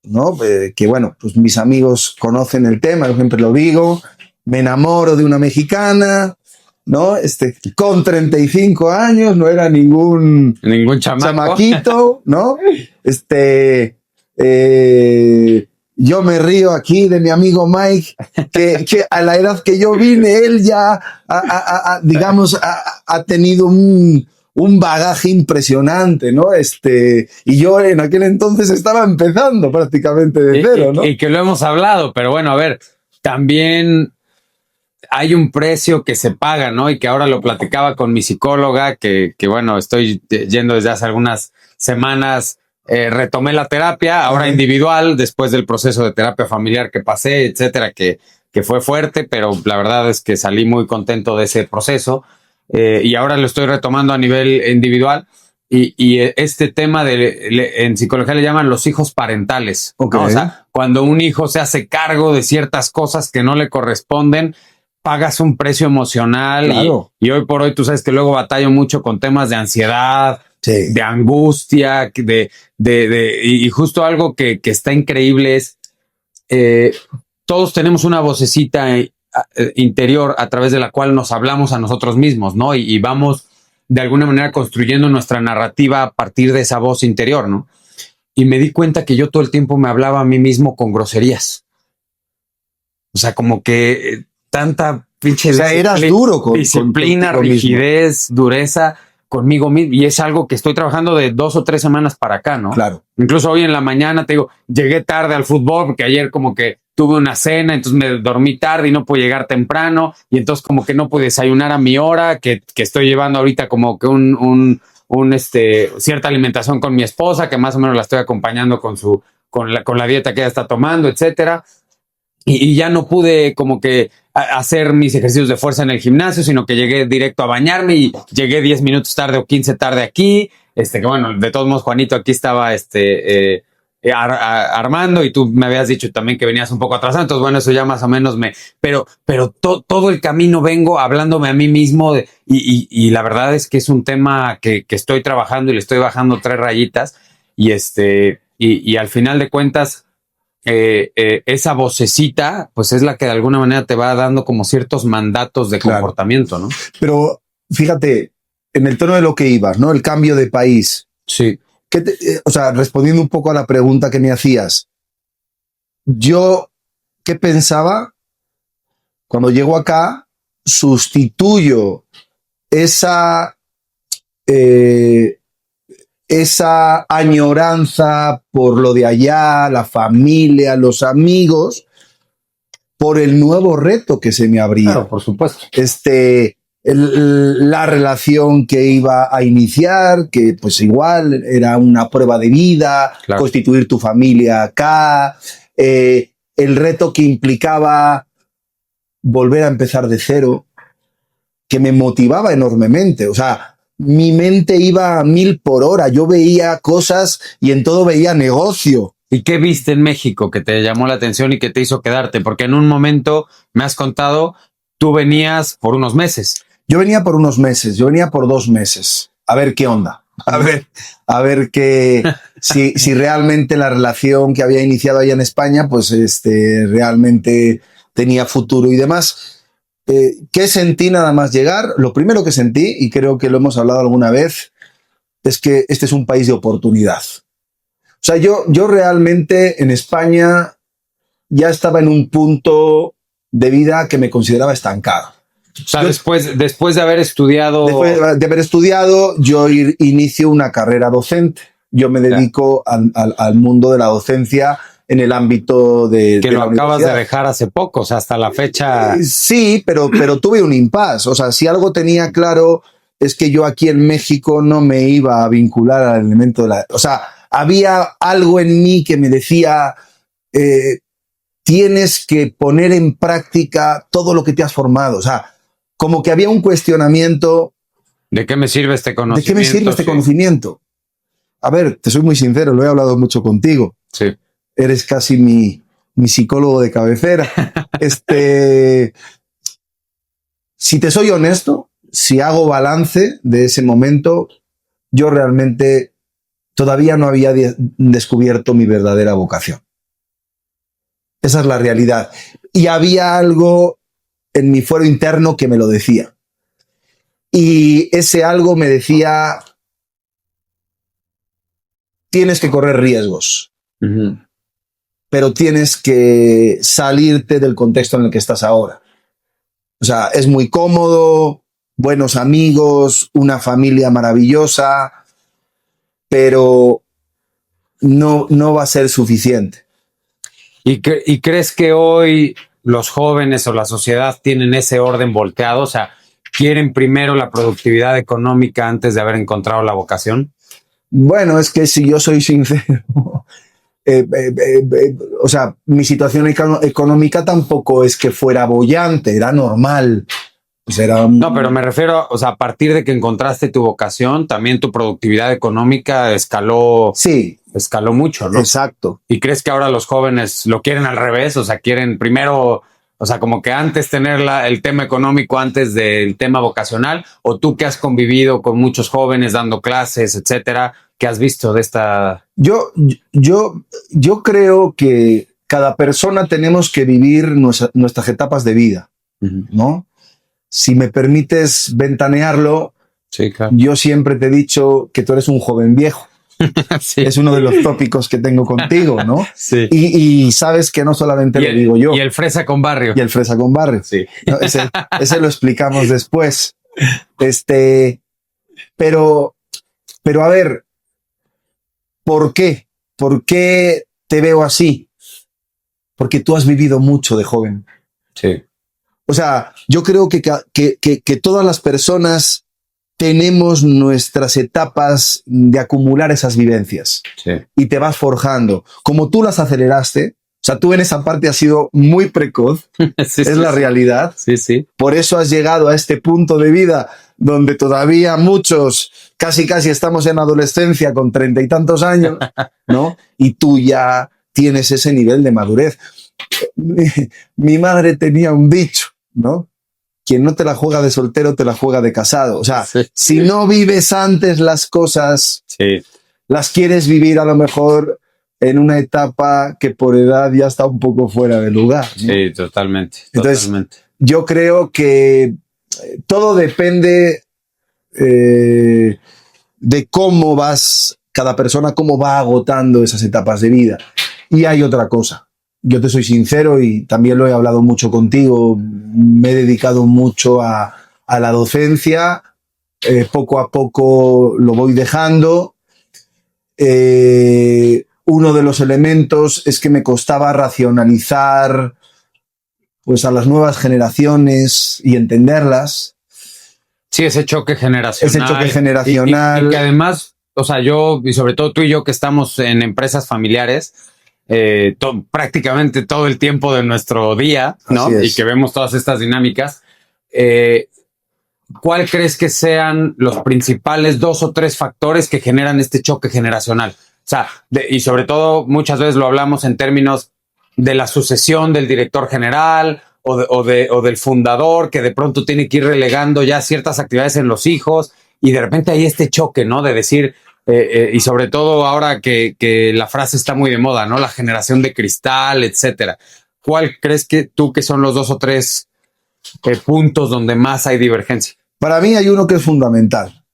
¿no? Que bueno, pues mis amigos conocen el tema, yo siempre lo digo, me enamoro de una mexicana, ¿no? Con 35 años, no era ningún chamaquito, ¿no? Yo me río aquí de mi amigo Mike, que a la edad que yo vine, él ya, digamos, ha tenido un bagaje impresionante, ¿no? Y yo en aquel entonces estaba empezando prácticamente de cero, ¿no? Y que lo hemos hablado, pero bueno, a ver, también hay un precio que se paga, ¿no? Y que ahora lo platicaba con mi psicóloga, que bueno, estoy yendo desde hace algunas semanas, retomé la terapia, ahora individual, después del proceso de terapia familiar que pasé, etcétera, que fue fuerte, pero la verdad es que salí muy contento de ese proceso. Y ahora lo estoy retomando a nivel individual. Y este tema en psicología le llaman los hijos parentales. Okay. ¿No? O sea, cuando un hijo se hace cargo de ciertas cosas que no le corresponden, pagas un precio emocional. Claro. Y hoy por hoy tú sabes que luego batallo mucho con temas de ansiedad, sí, de angustia, y justo algo que está increíble es todos tenemos una vocecita interior a través de la cual nos hablamos a nosotros mismos, ¿no? Y vamos de alguna manera construyendo nuestra narrativa a partir de esa voz interior, ¿no? Y me di cuenta que yo todo el tiempo me hablaba a mí mismo con groserías. O sea, como que tanta pinche... O sea, eras duro con disciplina, rigidez, mismo. Dureza conmigo mismo. Y es algo que estoy trabajando de 2 o 3 semanas para acá, ¿no? Claro. Incluso hoy en la mañana, te digo, llegué tarde al fútbol porque ayer como que tuve una cena, entonces me dormí tarde y no pude llegar temprano. Y entonces como que no pude desayunar a mi hora, que estoy llevando ahorita como que cierta alimentación con mi esposa, que más o menos la estoy acompañando con la dieta que ella está tomando, etcétera. Y ya no pude como que hacer mis ejercicios de fuerza en el gimnasio, sino que llegué directo a bañarme y llegué 10 minutos tarde o 15 tarde aquí. Que bueno, de todos modos, Juanito aquí estaba armando y tú me habías dicho también que venías un poco atrasado. Entonces, bueno, eso ya más o menos pero todo el camino vengo hablándome a mí mismo y la verdad es que es un tema que estoy trabajando y le estoy bajando 3 rayitas y al final de cuentas, esa vocecita, pues es la que de alguna manera te va dando como ciertos mandatos de comportamiento, ¿no? Pero fíjate, en el tono de lo que ibas, ¿no? El cambio de país. Sí. O sea, respondiendo un poco a la pregunta que me hacías, yo, ¿qué pensaba? Cuando llego acá, sustituyo esa añoranza por lo de allá, la familia, los amigos, por el nuevo reto que se me abría. Claro, por supuesto. La relación que iba a iniciar, que pues igual era una prueba de vida, claro. Constituir tu familia acá, el reto que implicaba volver a empezar de cero, que me motivaba enormemente. O sea, mi mente iba a 1000 por hora. Yo veía cosas y en todo veía negocio. ¿Y qué viste en México que te llamó la atención y que te hizo quedarte? Porque en un momento, me has contado, tú venías por unos meses. Yo venía por unos meses, yo venía por 2 meses. A ver qué onda. A ver qué, si realmente la relación que había iniciado allá en España, pues realmente tenía futuro y demás. ¿Qué sentí nada más llegar? Lo primero que sentí, y creo que lo hemos hablado alguna vez, es que este es un país de oportunidad. O sea, yo realmente en España ya estaba en un punto de vida que me consideraba estancado. O sea, después de haber estudiado... Después de haber estudiado, yo inicio una carrera docente. Yo me dedico al mundo de la docencia en el ámbito de... Que lo acabas de dejar hace poco, o sea, hasta la fecha... Sí, pero tuve un impasse. O sea, si algo tenía claro es que yo aquí en México no me iba a vincular al elemento de la... O sea, había algo en mí que me decía, tienes que poner en práctica todo lo que te has formado. O sea, como que había un cuestionamiento. ¿De qué me sirve este conocimiento? ¿De qué me sirve este conocimiento? A ver, te soy muy sincero, lo he hablado mucho contigo. Sí. Eres casi mi psicólogo de cabecera. Si te soy honesto, si hago balance de ese momento, yo realmente todavía no había descubierto mi verdadera vocación. Esa es la realidad. Y había algo en mi fuero interno que me lo decía. Y ese algo me decía, tienes que correr riesgos, pero tienes que salirte del contexto en el que estás ahora. O sea, es muy cómodo, buenos amigos, una familia maravillosa, pero no va a ser suficiente. ¿Y crees que hoy los jóvenes o la sociedad tienen ese orden volteado? O sea, ¿quieren primero la productividad económica antes de haber encontrado la vocación? Bueno, es que si yo soy sincero, o sea, mi situación económica tampoco es que fuera boyante, era normal. Pues no, pero me refiero, o sea, a partir de que encontraste tu vocación, también tu productividad económica escaló. Sí. Escaló mucho, ¿no? Exacto. ¿Y crees que ahora los jóvenes lo quieren al revés? O sea, quieren primero, o sea, como que antes tener el tema económico antes del tema vocacional, o tú que has convivido con muchos jóvenes dando clases, etcétera, ¿qué has visto de esta? Yo creo que cada persona tenemos que vivir nuestras etapas de vida, ¿no? Si me permites ventanearlo, sí, claro. Yo siempre te he dicho que tú eres un joven viejo. Sí. Es uno de los tópicos que tengo contigo, ¿no? Sí. Y sabes que no solamente lo digo yo. Y el fresa con barrio. Y el fresa con barrio. Sí. ¿No? Ese lo explicamos después. Pero a ver, ¿por qué? ¿Por qué te veo así? Porque tú has vivido mucho de joven. Sí. O sea, yo creo que todas las personas tenemos nuestras etapas de acumular esas vivencias. Sí. Y te vas forjando. Como tú las aceleraste, o sea, tú en esa parte has sido muy precoz, sí, es la realidad. Sí, sí. Por eso has llegado a este punto de vida donde todavía muchos casi estamos en adolescencia con 30 y tantos años, ¿no? Y tú ya tienes ese nivel de madurez. Mi madre tenía un dicho, ¿no? Quien no te la juega de soltero, te la juega de casado. O sea, sí. Si no vives antes las cosas, sí. Las quieres vivir a lo mejor en una etapa que por edad ya está un poco fuera de lugar, ¿no? Sí, totalmente. Entonces, totalmente. Yo creo que todo depende de cómo cada persona cómo va agotando esas etapas de vida. Y hay otra cosa. Yo te soy sincero y también lo he hablado mucho contigo. Me he dedicado mucho a la docencia. Poco a poco lo voy dejando. Uno de los elementos es que me costaba racionalizar pues a las nuevas generaciones y entenderlas. Sí, ese choque generacional. Ese choque generacional. Y que además, o sea, yo y sobre todo tú y yo que estamos en empresas familiares, prácticamente todo el tiempo de nuestro día, ¿no? Y que vemos todas estas dinámicas. ¿Cuál crees que sean los principales 2 o 3 factores que generan este choque generacional? O sea, y sobre todo muchas veces lo hablamos en términos de la sucesión del director general o del fundador que de pronto tiene que ir relegando ya ciertas actividades en los hijos y de repente hay este choque, ¿no? De decir, y sobre todo ahora que la frase está muy de moda, ¿no? La generación de cristal, etcétera. ¿Cuál crees que tú que son los 2 o 3 puntos donde más hay divergencia? Para mí hay uno que es fundamental.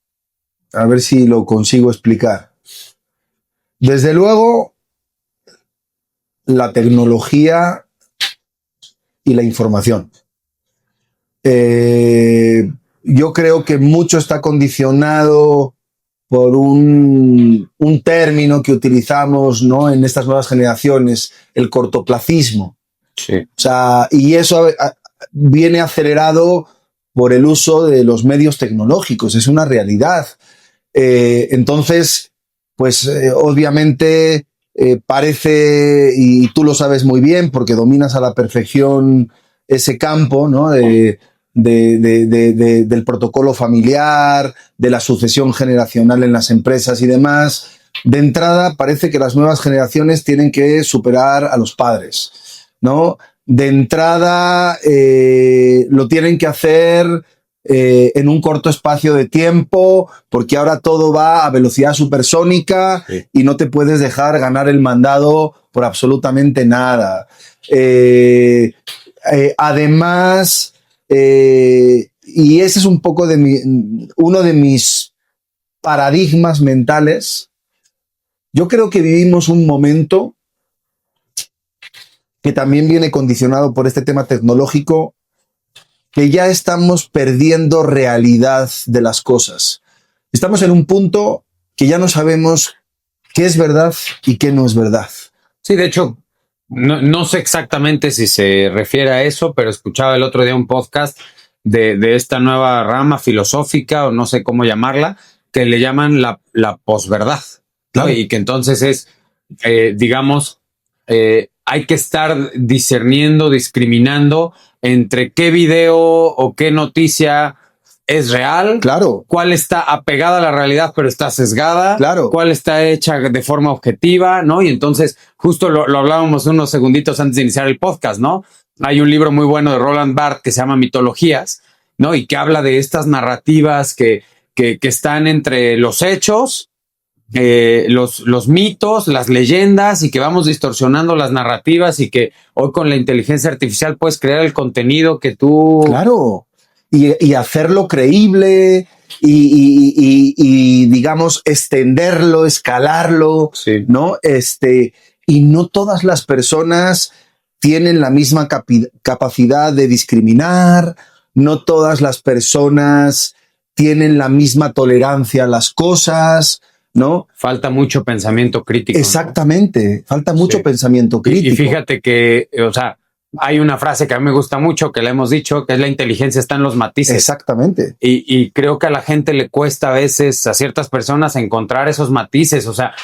A ver si lo consigo explicar. Desde luego, la tecnología y la información. Yo creo que mucho está condicionado por un término que utilizamos, ¿no? En estas nuevas generaciones, el cortoplacismo. Sí. O sea, y eso viene acelerado por el uso de los medios tecnológicos, es una realidad. Entonces, pues obviamente parece, y tú lo sabes muy bien porque dominas a la perfección ese campo, ¿no? Del protocolo familiar, de la sucesión generacional en las empresas y demás. De entrada, parece que las nuevas generaciones tienen que superar a los padres, ¿no? De entrada, lo tienen que hacer en un corto espacio de tiempo, porque ahora todo va a velocidad supersónica, sí, y no te puedes dejar ganar el mandado por absolutamente nada. Además, y ese es un poco uno de mis paradigmas mentales. Yo creo que vivimos un momento que también viene condicionado por este tema tecnológico, que ya estamos perdiendo realidad de las cosas. Estamos en un punto que ya no sabemos qué es verdad y qué no es verdad. Sí, de hecho, no sé exactamente si se refiere a eso, pero escuchaba el otro día un podcast de esta nueva rama filosófica, o no sé cómo llamarla, que le llaman la posverdad, ¿no? Claro. Y que entonces es, digamos, hay que estar discerniendo, discriminando entre qué video o qué noticia es real, claro, cuál está apegada a la realidad pero está sesgada, claro, cuál está hecha de forma objetiva, ¿no? Y entonces justo lo hablábamos unos segunditos antes de iniciar el podcast, ¿no? Hay un libro muy bueno de Roland Barthes que se llama Mitologías, ¿no? Y que habla de estas narrativas que están entre los hechos, los mitos, las leyendas, y que vamos distorsionando las narrativas, y que hoy con la inteligencia artificial puedes crear el contenido que tú... Claro, y hacerlo creíble y digamos, extenderlo, escalarlo, sí, ¿no? Y no todas las personas tienen la misma capacidad de discriminar, no todas las personas tienen la misma tolerancia a las cosas, ¿no? Falta mucho pensamiento crítico. Exactamente, ¿no? Falta mucho, sí, pensamiento crítico. Y fíjate que, o sea, hay una frase que a mí me gusta mucho, que la hemos dicho, que es: la inteligencia está en los matices. Exactamente. Y creo que a la gente le cuesta a veces, a ciertas personas, encontrar esos matices. O sea,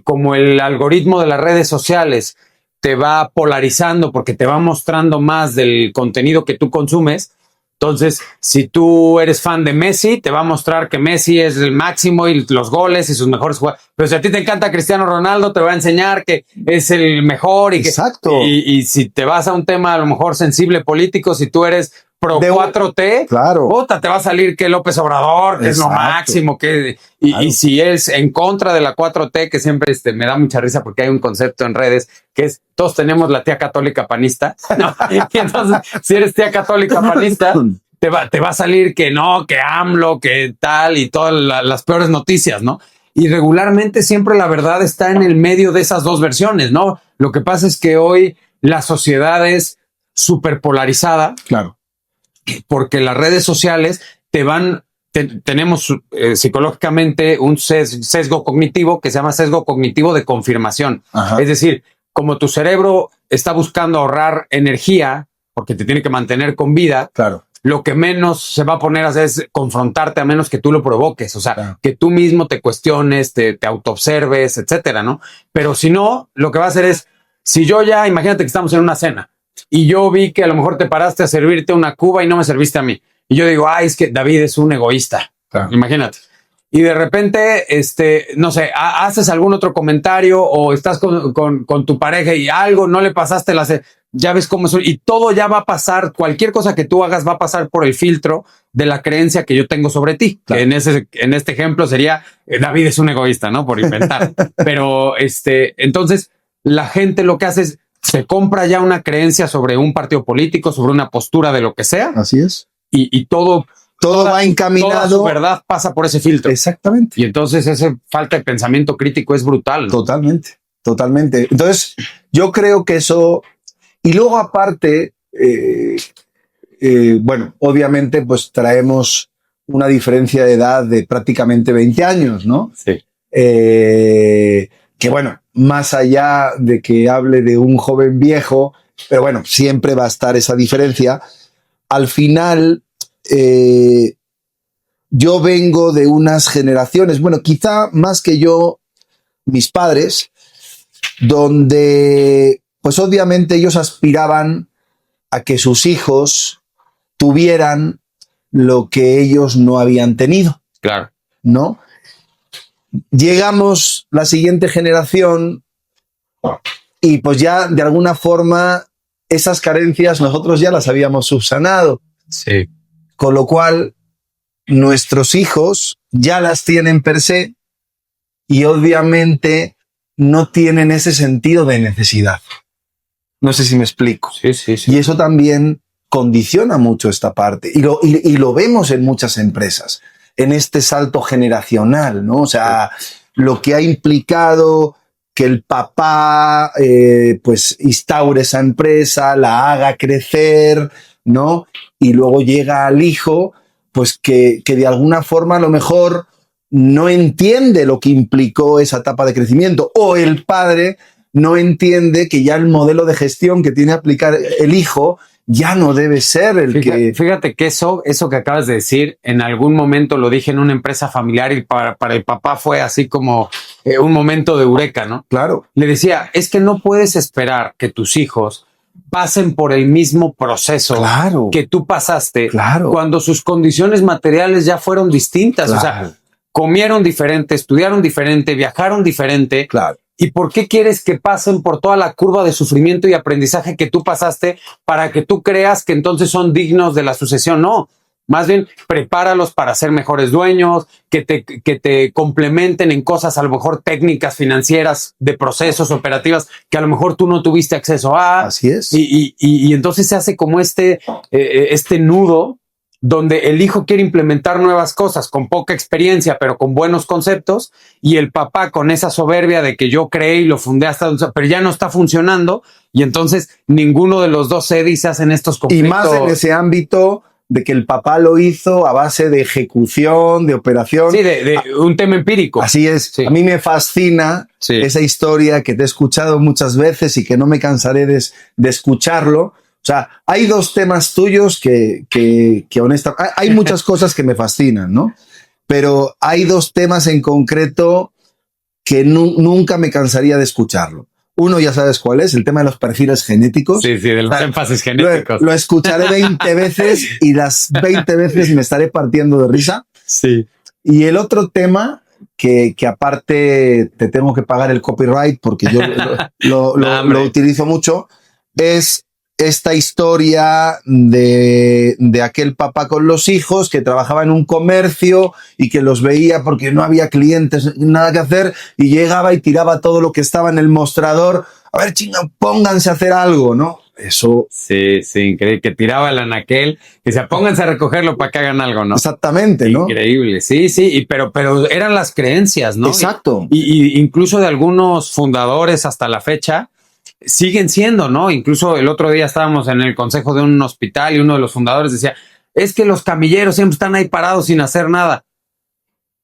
como el algoritmo de las redes sociales te va polarizando porque te va mostrando más del contenido que tú consumes. Entonces, si tú eres fan de Messi, te va a mostrar que Messi es el máximo y los goles y sus mejores jugadores. Pero si a ti te encanta Cristiano Ronaldo, te va a enseñar que es el mejor. Exacto. Y si te vas a un tema a lo mejor sensible político, si tú eres pro 4T, claro, puta, te va a salir que López Obrador, que exacto, es lo máximo, que claro. Y si es en contra de la 4T, que siempre me da mucha risa porque hay un concepto en redes que es: todos tenemos la tía católica panista, ¿no? Y entonces, si eres tía católica panista, te va a salir que no, que AMLO, que tal, y todas las peores noticias, ¿no? Y regularmente siempre la verdad está en el medio de esas dos versiones, ¿no? Lo que pasa es que hoy la sociedad es súper polarizada. Claro. Porque las redes sociales tenemos psicológicamente un sesgo cognitivo que se llama sesgo cognitivo de confirmación. Ajá. Es decir, como tu cerebro está buscando ahorrar energía porque te tiene que mantener con vida, claro, lo que menos se va a poner a hacer es confrontarte, a menos que tú lo provoques. O sea, claro, que tú mismo te cuestiones, te autoobserves, etcétera, ¿no? Pero si no, lo que va a hacer es, si yo ya, imagínate que estamos en una cena y yo vi que a lo mejor te paraste a servirte una cuba y no me serviste a mí. Y yo digo, ay, es que David es un egoísta. Claro. Imagínate. Y de repente, no sé, haces algún otro comentario o estás con tu pareja y algo, no le pasaste ya ves cómo es. Y todo ya va a pasar, cualquier cosa que tú hagas va a pasar por el filtro de la creencia que yo tengo sobre ti. Claro. Que en este ejemplo sería, David es un egoísta, ¿no? Por inventar. Pero entonces la gente lo que hace es, se compra ya una creencia sobre un partido político, sobre una postura de lo que sea. Así es. Y todo va encaminado. Toda su verdad pasa por ese filtro. Exactamente. Y entonces esa falta de pensamiento crítico es brutal, ¿no? Totalmente, totalmente. Entonces, yo creo que eso... Y luego aparte, bueno, obviamente pues traemos una diferencia de edad de prácticamente 20 años, ¿no? Sí. Que bueno, más allá de que hable de un joven viejo, pero bueno, siempre va a estar esa diferencia. Al final, yo vengo de unas generaciones, bueno, quizá más que yo, mis padres, donde pues obviamente ellos aspiraban a que sus hijos tuvieran lo que ellos no habían tenido. Claro. ¿No? Llegamos la siguiente generación y pues ya de alguna forma esas carencias nosotros ya las habíamos subsanado. Sí. Con lo cual nuestros hijos ya las tienen per se y obviamente no tienen ese sentido de necesidad. No sé si me explico. Sí, sí, sí. Y eso también condiciona mucho esta parte. Y lo vemos en muchas empresas, en este salto generacional, ¿no? O sea, lo que ha implicado que el papá pues instaure esa empresa, la haga crecer, ¿no? Y luego llega al hijo, pues que de alguna forma a lo mejor no entiende lo que implicó esa etapa de crecimiento, o el padre no entiende que ya el modelo de gestión que tiene que aplicar el hijo ya no debe ser el que... Fíjate que eso que acabas de decir, en algún momento lo dije en una empresa familiar y para el papá fue así como un momento de eureka, ¿no? Claro. Le decía, es que no puedes esperar que tus hijos pasen por el mismo proceso Claro. que tú pasaste Claro. cuando sus condiciones materiales ya fueron distintas. Claro. O sea, comieron diferente, estudiaron diferente, viajaron diferente. Claro. ¿Y por qué quieres que pasen por toda la curva de sufrimiento y aprendizaje que tú pasaste para que tú creas que entonces son dignos de la sucesión? No, más bien prepáralos para ser mejores dueños, que te complementen en cosas a lo mejor técnicas financieras, de procesos operativas que a lo mejor tú no tuviste acceso a. Así es. Y entonces se hace como este nudo donde el hijo quiere implementar nuevas cosas con poca experiencia, pero con buenos conceptos, y el papá con esa soberbia de que yo creé y lo fundé hasta, pero ya no está funcionando, y entonces ninguno de los dos cede y se hacen estos conflictos. Y más en ese ámbito de que el papá lo hizo a base de ejecución, de operación. Sí, de un tema empírico. Así es. Sí. A mí me fascina esa historia que te he escuchado muchas veces y que no me cansaré de escucharlo. O sea, hay dos temas tuyos que honestamente, hay muchas cosas que me fascinan, ¿no? Pero hay dos temas en concreto que nunca me cansaría de escucharlo. Uno, ya sabes cuál es, el tema de los perfiles genéticos. Sí, de los énfasis genéticos. Lo escucharé 20 veces y las 20 veces me estaré partiendo de risa. Sí. Y el otro tema, que aparte te tengo que pagar el copyright porque yo lo utilizo mucho, es esta historia de aquel papá con los hijos que trabajaba en un comercio y que los veía porque no había clientes, nada que hacer, y llegaba y tiraba todo lo que estaba en el mostrador. A ver, chinga, pónganse a hacer algo, ¿no? Eso. Sí, increíble. Que tiraba el anaquel, que se pónganse a recogerlo para que hagan algo, ¿no? Exactamente, ¿no? Increíble. Sí, pero eran las creencias, ¿no? Exacto. Y incluso de algunos fundadores hasta la fecha, siguen siendo, ¿no? Incluso el otro día estábamos en el consejo de un hospital y uno de los fundadores decía, es que los camilleros siempre están ahí parados sin hacer nada.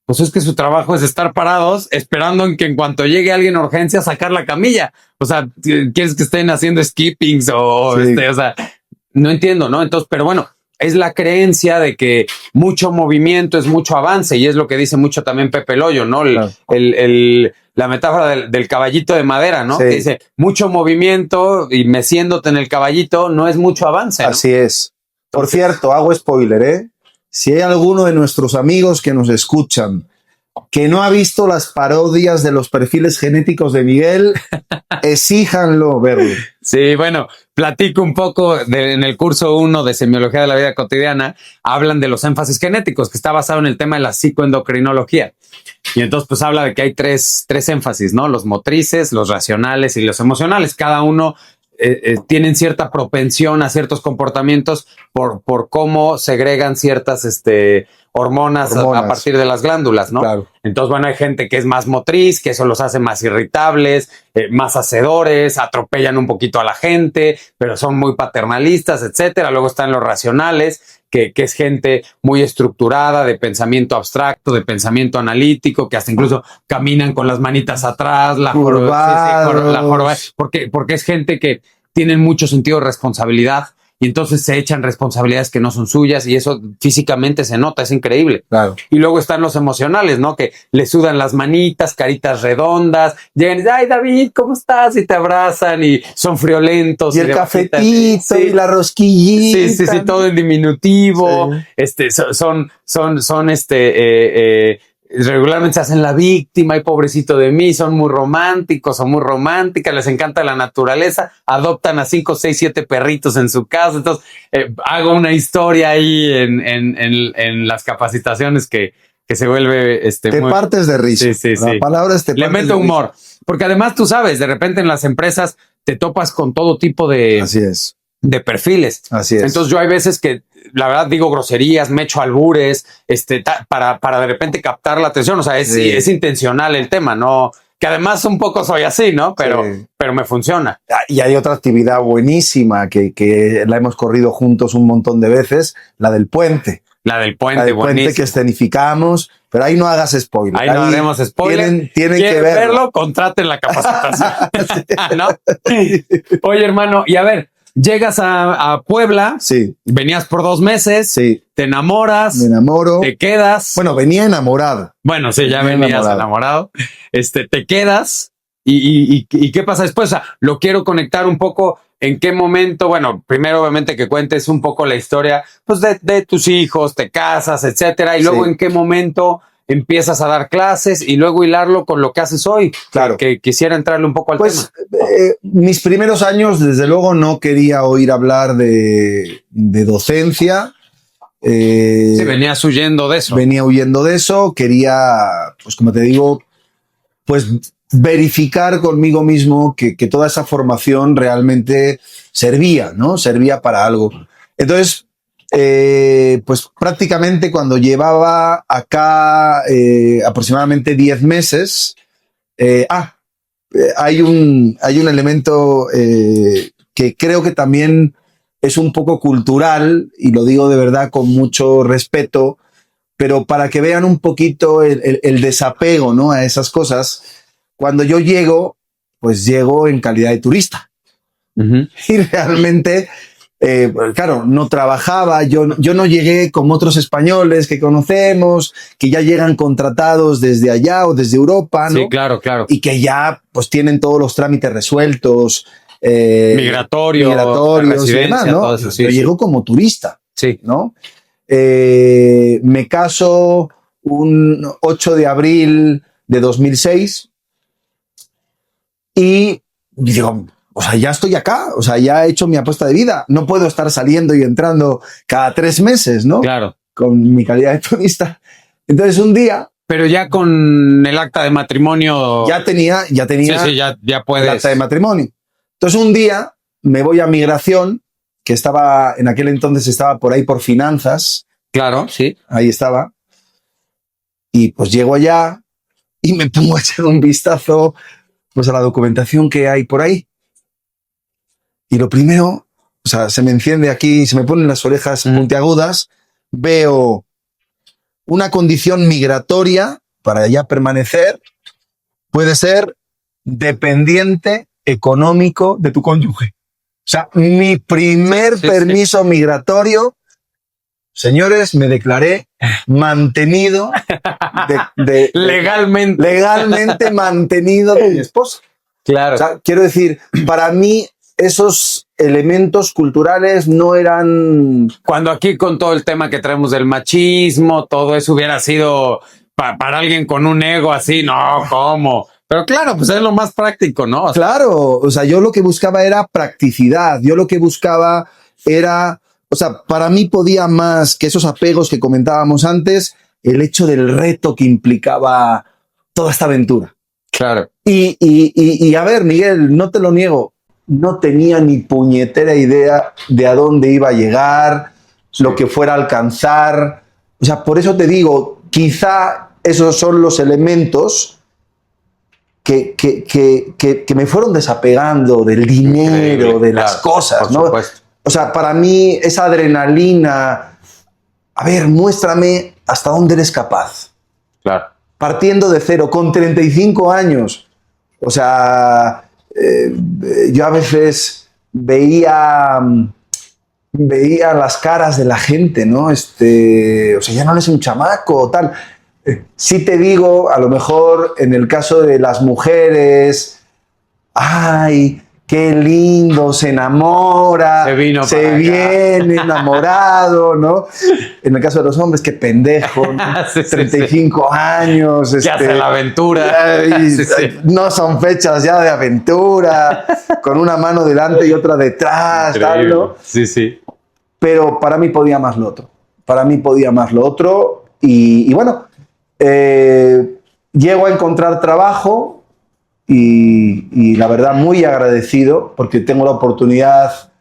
Pues es que su trabajo es estar parados esperando en que en cuanto llegue alguien a urgencia sacar la camilla. O sea, ¿quieres que estén haciendo skippings o sea, no entiendo, ¿no? Entonces, pero bueno, es la creencia de que mucho movimiento es mucho avance y es lo que dice mucho también Pepe Loyo, ¿no? Claro. La metáfora del caballito de madera, ¿no? Sí. Que dice mucho movimiento y meciéndote en el caballito no es mucho avance, ¿no? Así es. Por cierto, hago spoiler, ¿eh? Si hay alguno de nuestros amigos que nos escuchan que no ha visto las parodias de los perfiles genéticos de Miguel, exíjanlo verlo. Sí, bueno, platico un poco en el curso 1 de Semiología de la Vida Cotidiana, hablan de los énfasis genéticos, que está basado en el tema de la psicoendocrinología. Y entonces pues habla de que hay tres énfasis, ¿no? Los motrices, los racionales y los emocionales. Cada uno tienen cierta propensión a ciertos comportamientos por cómo segregan ciertas hormonas a partir de las glándulas, ¿no? Claro. Entonces, bueno, hay gente que es más motriz, que eso los hace más irritables, más hacedores, atropellan un poquito a la gente, pero son muy paternalistas, etcétera. Luego están los racionales, que es gente muy estructurada, de pensamiento abstracto, de pensamiento analítico, que hasta incluso caminan con las manitas atrás, la joroba, porque es gente que tiene mucho sentido de responsabilidad, y entonces se echan responsabilidades que no son suyas y eso físicamente se nota, es increíble. Claro. Y luego están los emocionales, ¿no? Que le sudan las manitas, caritas redondas, llegan y dicen, ay, David, ¿cómo estás? Y te abrazan y son friolentos. Y el cafetito sí, y la rosquillita. Sí, todo en diminutivo. Sí. Regularmente se hacen la víctima y pobrecito de mí, son muy románticos o muy románticas, les encanta la naturaleza, adoptan a 5, 6, 7 perritos en su casa. Entonces, hago una historia ahí en las capacitaciones que se vuelve te muy... partes de risa. Sí. La palabra es te le partes meto de humor, risa. porque además tú sabes, de repente en las empresas te topas con todo tipo Así es. de perfiles. Así es. Entonces yo hay veces que la verdad digo groserías, me echo albures, para de repente captar la atención. O sea, es intencional el tema, ¿no? Que además un poco soy así, ¿no? Pero me funciona. Y hay otra actividad buenísima que la hemos corrido juntos un montón de veces, la del puente. La del puente, La del puente que escenificamos, pero ahí no hagas spoiler. Ahí no haremos spoiler. Tienen que verlo, contraten la capacitación. ¿No? Oye, hermano, y a ver, llegas a Puebla, sí. Venías por 2 meses, sí. Te enamoras, me enamoro, te quedas. Bueno, venía enamorado. Bueno, sí, ya venías enamorado. Te quedas y ¿qué pasa después? O sea, lo quiero conectar un poco. ¿En qué momento? Bueno, primero obviamente que cuentes un poco la historia, pues de tus hijos, te casas, etcétera, y luego en qué momento empiezas a dar clases y luego hilarlo con lo que haces hoy. Claro. Que quisiera entrarle un poco al tema. Mis primeros años, desde luego, no quería oír hablar de docencia. Sí, venías huyendo de eso. Venía huyendo de eso. Quería, pues como te digo, pues verificar conmigo mismo que toda esa formación realmente servía, ¿no? Servía para algo. Entonces, pues prácticamente cuando llevaba acá aproximadamente 10 meses, hay un elemento que creo que también es un poco cultural, y lo digo de verdad con mucho respeto, pero para que vean un poquito el desapego, ¿no? A esas cosas. Cuando yo llego, pues llego en calidad de turista. Y realmente, claro, no trabajaba. Yo no llegué como otros españoles que conocemos, que ya llegan contratados desde allá o desde Europa, ¿no? Sí, claro. Y que ya pues tienen todos los trámites resueltos. Migratorios y demás, ¿no? Todo eso, sí, yo llego como turista, sí, ¿no? Me caso un 8 de abril de 2006 y digo, o sea, ya estoy acá, o sea, ya he hecho mi apuesta de vida, no puedo estar saliendo y entrando cada 3 meses, ¿no? Claro. Con mi calidad de turista. Entonces un día... Pero ya con el acta de matrimonio... Ya tenía sí, ya puedes. El acta de matrimonio. Entonces un día me voy a migración, que estaba, en aquel entonces estaba por ahí por finanzas. Claro, sí. Ahí estaba. Y pues llego allá y me pongo a echar un vistazo pues a la documentación que hay por ahí. Y lo primero, o sea, se me enciende aquí, se me ponen las orejas puntiagudas, veo una condición migratoria para ya permanecer, puede ser dependiente económico de tu cónyuge. O sea, mi primer permiso migratorio, señores, me declaré mantenido legalmente mantenido de mi esposa. Claro. O sea, quiero decir, para mí esos elementos culturales no eran... Cuando aquí con todo el tema que traemos del machismo, todo eso hubiera sido para alguien con un ego así, no, ¿cómo? Pero claro, pues es lo más práctico, ¿no? O sea, claro, o sea, yo lo que buscaba era practicidad, yo lo que buscaba era, o sea, para mí podía más que esos apegos que comentábamos antes, el hecho del reto que implicaba toda esta aventura. Claro. Y a ver, Miguel, no te lo niego, no tenía ni puñetera idea de a dónde iba a llegar, lo que fuera a alcanzar. O sea, por eso te digo, quizá esos son los elementos que me fueron desapegando del dinero, de las cosas, ¿no? Supuesto. O sea, para mí esa adrenalina, a ver, muéstrame hasta dónde eres capaz. Claro. Partiendo de cero, con 35 años. O sea, yo a veces veía veía las caras de la gente, ¿no? O sea, ya no eres un chamaco o tal. Sí te digo, a lo mejor en el caso de las mujeres, ¡ay, qué lindo! Se enamora, se viene enamorado, ¿no? En el caso de los hombres, qué pendejo, ¿no? Sí, 35 años. ¿Qué hace la aventura? No son fechas ya de aventura, con una mano delante y otra detrás, tal, ¿no? Sí, sí. Pero para mí podía más lo otro. Para mí podía más lo otro. Y bueno, llego a encontrar trabajo y la verdad muy agradecido porque tengo la oportunidad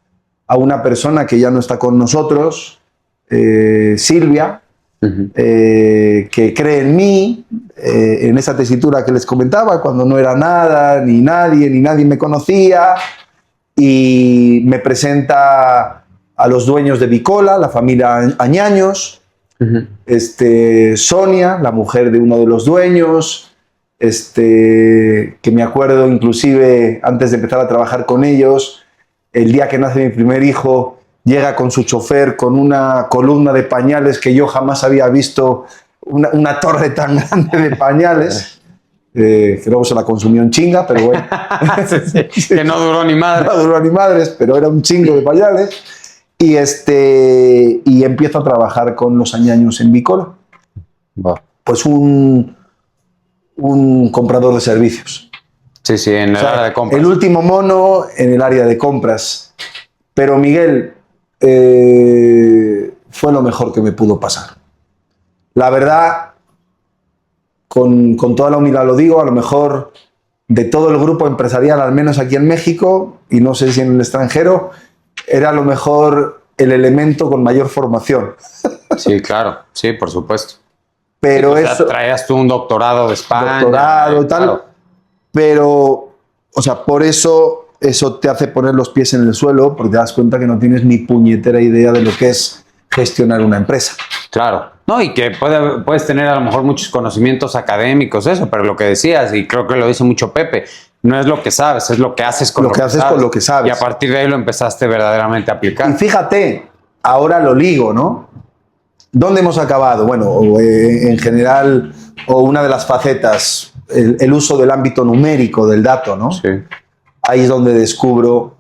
a una persona que ya no está con nosotros, Silvia, que cree en mí, en esa tesitura que les comentaba, cuando no era nada, ni nadie me conocía, y me presenta a los dueños de Bicola, la familia Añaños, Sonia, la mujer de uno de los dueños, que me acuerdo inclusive antes de empezar a trabajar con ellos, el día que nace mi primer hijo, llega con su chofer con una columna de pañales que yo jamás había visto, una torre tan grande de pañales, que luego se la consumió en chinga, pero bueno. Sí. Que no duró ni madres. No duró ni madres, pero era un chingo de pañales. Y empiezo a trabajar con los Añaños en Bicola. Pues un comprador de servicios. Sí, en el área de compras. El último mono en el área de compras. Pero Miguel, fue lo mejor que me pudo pasar. La verdad, con toda la humildad lo digo, a lo mejor de todo el grupo empresarial, al menos aquí en México, y no sé si en el extranjero, era a lo mejor el elemento con mayor formación. Sí, claro, sí, por supuesto. Pero sí, eso... traías tú un doctorado de España. Doctorado y tal. Claro. Pero, o sea, por eso te hace poner los pies en el suelo, porque te das cuenta que no tienes ni puñetera idea de lo que es gestionar una empresa. Claro. No, y que puedes tener a lo mejor muchos conocimientos académicos, eso, pero lo que decías, y creo que lo dice mucho Pepe, no es lo que sabes, es lo que haces con lo que haces con lo que sabes. Y a partir de ahí lo empezaste verdaderamente a aplicar. Y fíjate, ahora lo ligo, ¿no? ¿Dónde hemos acabado? Bueno, en general, o una de las facetas, el uso del ámbito numérico del dato, ¿no? Sí. Ahí es donde descubro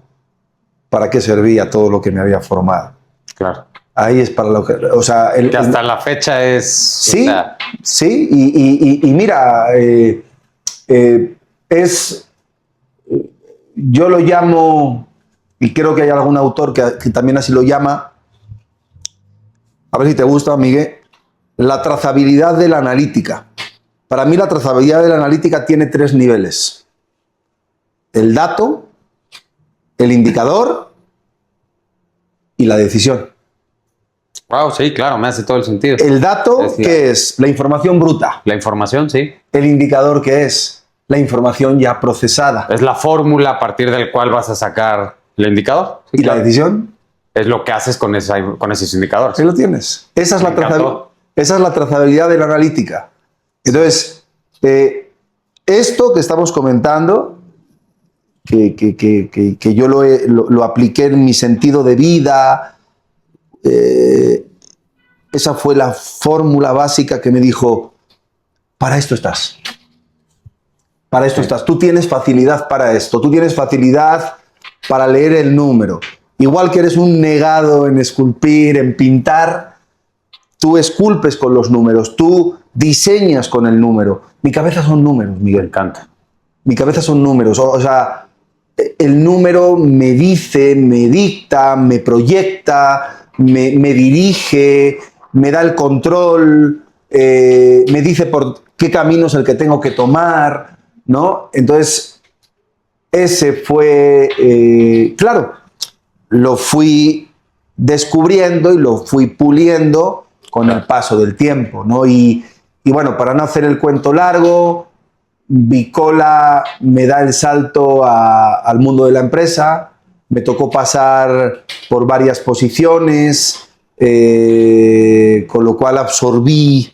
para qué servía todo lo que me había formado. Claro. Ahí es para lo que... O sea, que hasta la fecha es... Sí, o sea, sí, y mira, yo lo llamo, y creo que hay algún autor que también así lo llama, a ver si te gusta, Miguel, la trazabilidad de la analítica. Para mí la trazabilidad de la analítica tiene 3 niveles. El dato, el indicador y la decisión. Wow, sí, claro, me hace todo el sentido. El dato, ¿qué es? La información bruta. La información, sí. El indicador, ¿qué es? La información ya procesada. Es la fórmula a partir del cual vas a sacar el indicador. Sí, ¿y claro. La decisión? Es lo que haces con esos indicadores. Ahí lo tienes. Esa es la trazabilidad de la analítica. Entonces, esto que estamos comentando, que yo lo apliqué en mi sentido de vida, esa fue la fórmula básica que me dijo, para esto estás. Para esto estás. Tú tienes facilidad para esto. Tú tienes facilidad para leer el número. Igual que eres un negado en esculpir, en pintar, tú esculpes con los números, tú diseñas con el número. Mi cabeza son números, Miguel. Me encanta. Mi cabeza son números. O sea, el número me dice, me dicta, me proyecta, me dirige, me da el control, me dice por qué camino es el que tengo que tomar, ¿no? Entonces, ese fue, claro, lo fui descubriendo y lo fui puliendo con el paso del tiempo, ¿no? Y bueno, para no hacer el cuento largo, Bicola me da el salto al mundo de la empresa, me tocó pasar por varias posiciones, con lo cual absorbí,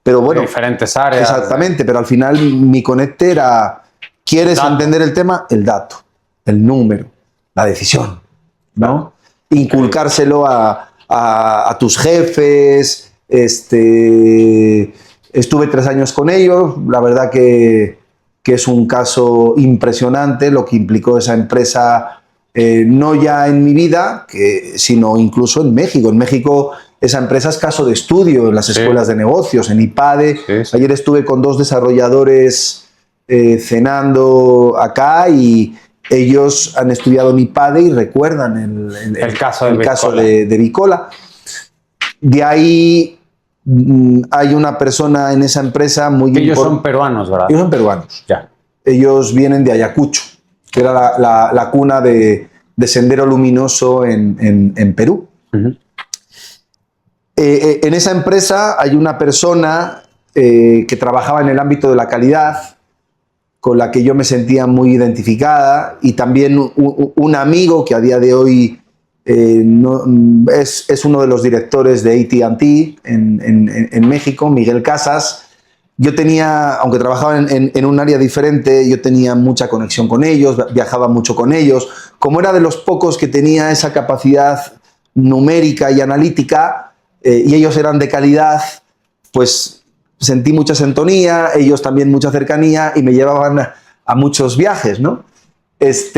pero bueno... diferentes áreas. Exactamente, pero al final mi conecte era, ¿quieres entender el tema? El dato, el número, la decisión, ¿no? inculcárselo a tus jefes. Estuve 3 años con ellos, la verdad que es un caso impresionante lo que implicó esa empresa, no ya en mi vida, sino incluso en México. En México esa empresa es caso de estudio en las escuelas de negocios, en IPADE. Sí. Ayer estuve con 2 desarrolladores cenando acá y ellos han estudiado en IPADE y recuerdan el caso de Bicola. De ahí hay una persona en esa empresa muy importante. Ellos son peruanos, ¿verdad? Ellos son peruanos. Ya. Ellos vienen de Ayacucho, que era la cuna de Sendero Luminoso en Perú. Uh-huh. En esa empresa hay una persona que trabajaba en el ámbito de la calidad, con la que yo me sentía muy identificada, y también un amigo que a día de hoy es uno de los directores de AT&T en México, Miguel Casas. Yo tenía, aunque trabajaba en un área diferente, yo tenía mucha conexión con ellos, viajaba mucho con ellos. Como era de los pocos que tenía esa capacidad numérica y analítica, y ellos eran de calidad, pues sentí mucha sintonía, ellos también mucha cercanía, y me llevaban a muchos viajes, ¿no? Esta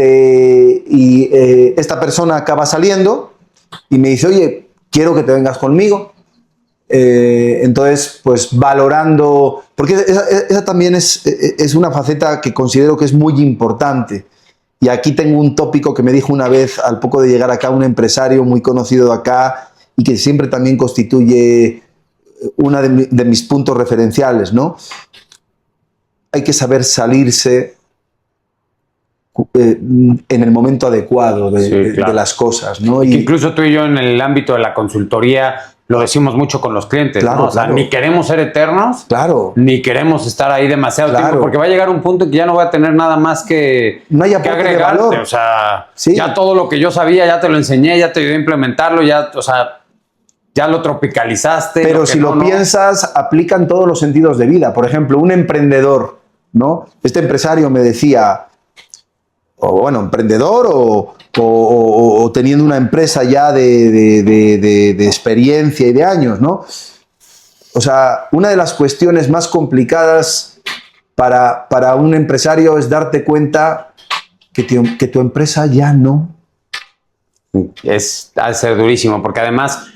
persona acaba saliendo y me dice, oye, quiero que te vengas conmigo. Entonces, pues valorando, porque esa también es una faceta que considero que es muy importante. Y aquí tengo un tópico que me dijo una vez, al poco de llegar acá, un empresario muy conocido de acá y que siempre también constituye uno de mis puntos referenciales, ¿no? Hay que saber salirse en el momento adecuado de las cosas, ¿no? Y incluso tú y yo en el ámbito de la consultoría lo decimos mucho con los clientes, claro, ¿no? O sea, claro. Ni queremos ser eternos, claro, ni queremos estar ahí demasiado tiempo, porque va a llegar un punto en que ya no voy a tener nada más que agregarte. O sea, ya todo lo que yo sabía ya te lo enseñé, ya te ayudé a implementarlo, ya, o sea, ya lo tropicalizaste. Pero si lo piensas, aplica en todos los sentidos de vida. Por ejemplo, un emprendedor, ¿no? Este empresario me decía, emprendedor o teniendo una empresa ya de experiencia y de años, ¿no? O sea, una de las cuestiones más complicadas para un empresario es darte cuenta que tu empresa ya no. Ha de ser durísimo, porque además,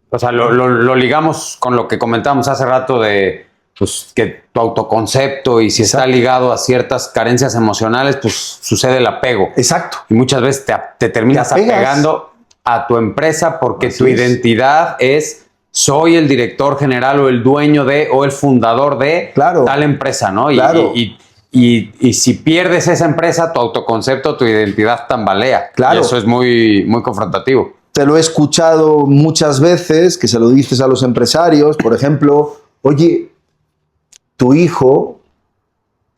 o sea, lo ligamos con lo que comentábamos hace rato de pues, que tu autoconcepto, y si está ligado a ciertas carencias emocionales, pues sucede el apego. Exacto. Y muchas veces te terminas apegando a tu empresa porque tu identidad es soy el director general o el dueño de o el fundador de tal empresa, ¿no? Claro. Y si pierdes esa empresa, tu autoconcepto, tu identidad tambalea. Claro. Y eso es muy, muy confrontativo. Te lo he escuchado muchas veces, que se lo dices a los empresarios, por ejemplo, oye, tu hijo,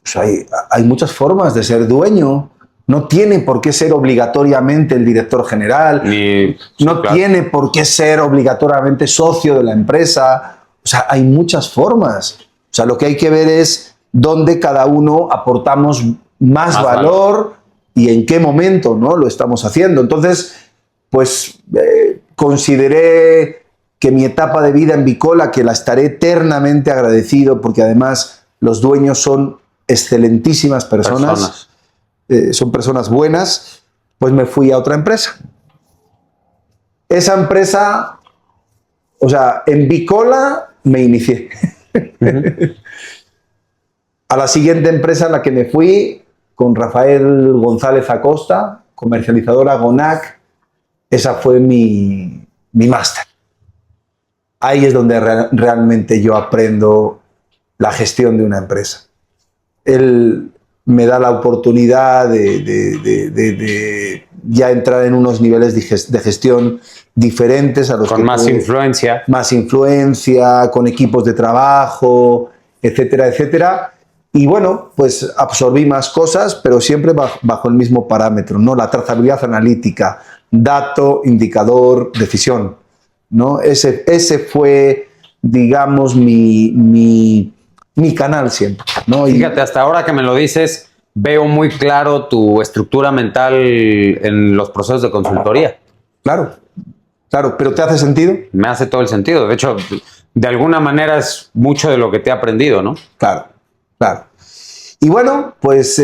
pues hay muchas formas de ser dueño. No tiene por qué ser obligatoriamente el director general. Tiene por qué ser obligatoriamente socio de la empresa. O sea, hay muchas formas. O sea, lo que hay que ver es dónde cada uno aportamos más valor y en qué momento, ¿no? Lo estamos haciendo. Entonces, pues consideré que mi etapa de vida en Bicola, que la estaré eternamente agradecido, porque además los dueños son excelentísimas personas. Son personas buenas, pues me fui a otra empresa. Esa empresa, o sea, en Bicola me inicié. Uh-huh. A la siguiente empresa en la que me fui, con Rafael González Acosta, comercializadora Gonac, esa fue mi máster. Ahí es donde realmente yo aprendo la gestión de una empresa. Él me da la oportunidad de ya entrar en unos niveles de gestión diferentes a los con más influencia. Más influencia, con equipos de trabajo, etcétera, etcétera. Y bueno, pues absorbí más cosas, pero siempre bajo el mismo parámetro, ¿no? La trazabilidad analítica, dato, indicador, decisión, ¿no? Ese fue, digamos, mi canal siempre, ¿no? Fíjate, hasta ahora que me lo dices, veo muy claro tu estructura mental en los procesos de consultoría. Claro, claro, pero ¿te hace sentido? Me hace todo el sentido. De hecho, de alguna manera es mucho de lo que te he aprendido, ¿no? Claro, claro. Y bueno, pues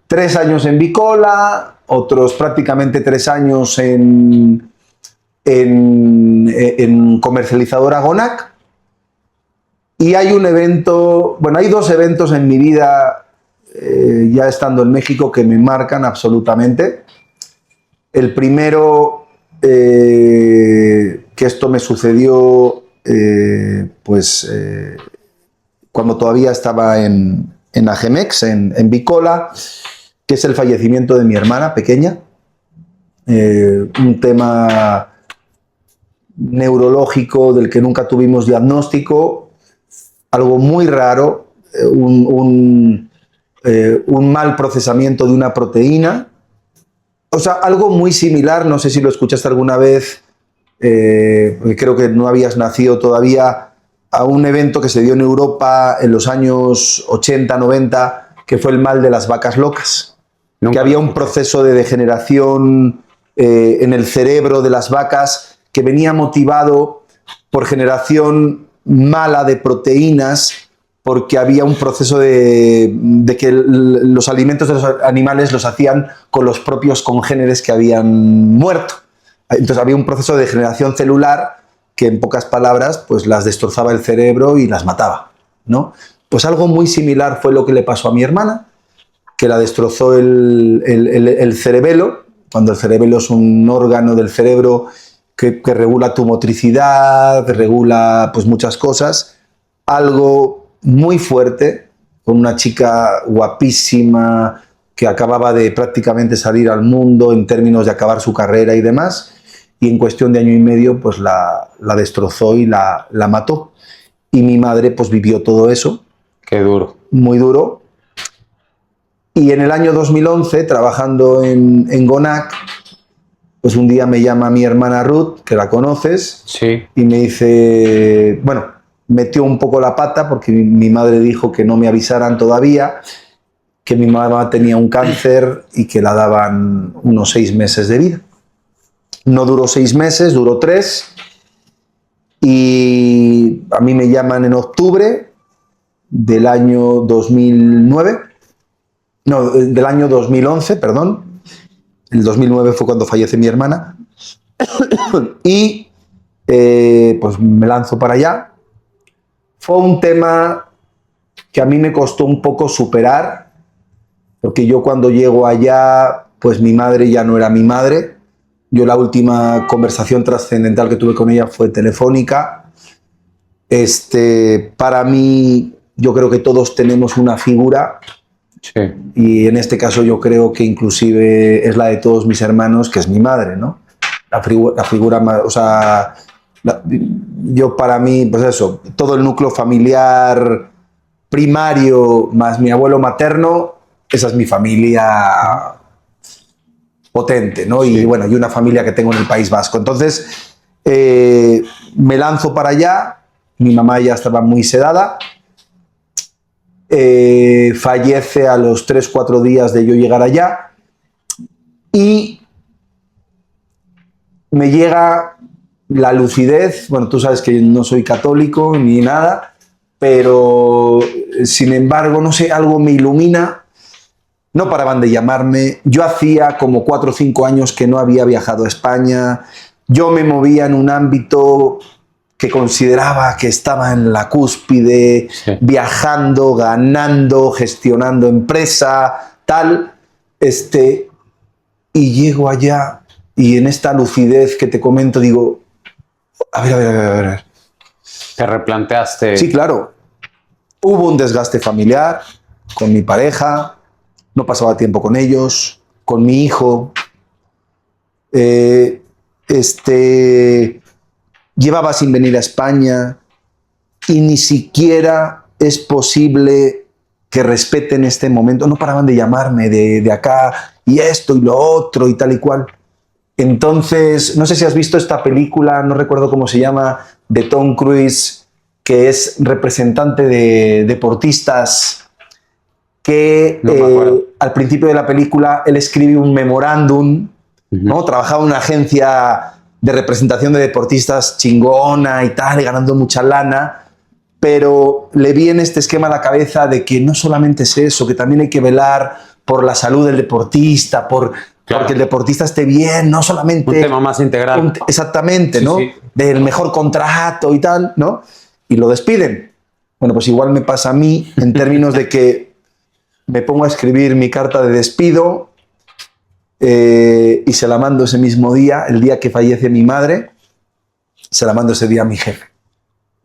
3 años en Bicola, otros prácticamente 3 años en comercializadora Gonac. Y hay un evento, bueno, hay 2 eventos en mi vida, ya estando en México, que me marcan absolutamente. El primero, que esto me sucedió, cuando todavía estaba en Agemex, en Bicola, que es el fallecimiento de mi hermana pequeña. Un tema neurológico del que nunca tuvimos diagnóstico, algo muy raro, un mal procesamiento de una proteína. O sea, algo muy similar, no sé si lo escuchaste alguna vez, porque creo que no habías nacido todavía, a un evento que se dio en Europa en los años 80, 90, que fue el mal de las vacas locas. Que había un proceso de degeneración en el cerebro de las vacas que venía motivado por generación mala de proteínas, porque había un proceso de que los alimentos de los animales los hacían con los propios congéneres que habían muerto. Entonces había un proceso de degeneración celular que, en pocas palabras, pues las destrozaba el cerebro y las mataba, ¿no? Pues algo muy similar fue lo que le pasó a mi hermana, que la destrozó el cerebelo, cuando el cerebelo es un órgano del cerebro que regula tu motricidad, regula pues muchas cosas. Algo muy fuerte, con una chica guapísima que acababa de prácticamente salir al mundo en términos de acabar su carrera y demás, y en cuestión de año y medio pues la destrozó y la mató. Y mi madre pues vivió todo eso. Qué duro. Muy duro. Y en el año 2011, trabajando en Gonac, pues un día me llama mi hermana Ruth, que la conoces, sí, y me dice, bueno, metió un poco la pata porque mi madre dijo que no me avisaran todavía, que mi mamá tenía un cáncer y que la daban unos 6 meses de vida. No duró 6 meses, duró 3. Y a mí me llaman en octubre del año 2009. No, del año 2011, perdón. El 2009 fue cuando fallece mi hermana. Y pues me lanzo para allá. Fue un tema que a mí me costó un poco superar, porque yo cuando llego allá, pues mi madre ya no era mi madre. Yo la última conversación trascendental que tuve con ella fue telefónica. Para mí, yo creo que todos tenemos una figura. sí. Y en este caso yo creo que inclusive es la de todos mis hermanos, que es mi madre, ¿no? La figura más, o sea, yo para mí, pues eso, todo el núcleo familiar primario más mi abuelo materno, esa es mi familia potente, ¿no? Sí. Y bueno, y una familia que tengo en el País Vasco. Entonces, me lanzo para allá, mi mamá ya estaba muy sedada. Fallece a los 3-4 días de yo llegar allá y me llega la lucidez. Bueno, tú sabes que no soy católico ni nada, pero sin embargo, no sé, algo me ilumina. No paraban de llamarme. Yo hacía como 4 o 5 años que no había viajado a España. Yo me movía en un ámbito que consideraba que estaba en la cúspide, sí, viajando, ganando, gestionando empresa, tal. Y llego allá y en esta lucidez que te comento digo, a ver. ¿Te replanteaste? Sí, claro. Hubo un desgaste familiar con mi pareja, no pasaba tiempo con ellos, con mi hijo. Llevaba sin venir a España y ni siquiera es posible que respeten este momento. No paraban de llamarme de acá y esto y lo otro y tal y cual. Entonces, no sé si has visto esta película, no recuerdo cómo se llama, de Tom Cruise, que es representante de deportistas, que al principio de la película él escribe un memorándum ¿no? Trabajaba en una agencia de representación de deportistas chingona y tal, y ganando mucha lana, pero le vi en este esquema a la cabeza de que no solamente es eso, que también hay que velar por la salud del deportista, porque el deportista esté bien, no solamente... Un tema más integral. Exactamente, Sí, ¿no? sí. Del mejor contrato y tal, ¿no? Y lo despiden. Bueno, pues igual me pasa a mí en términos de que me pongo a escribir mi carta de despido y se la mando ese mismo día, el día que fallece mi madre, se la mando ese día a mi jefe.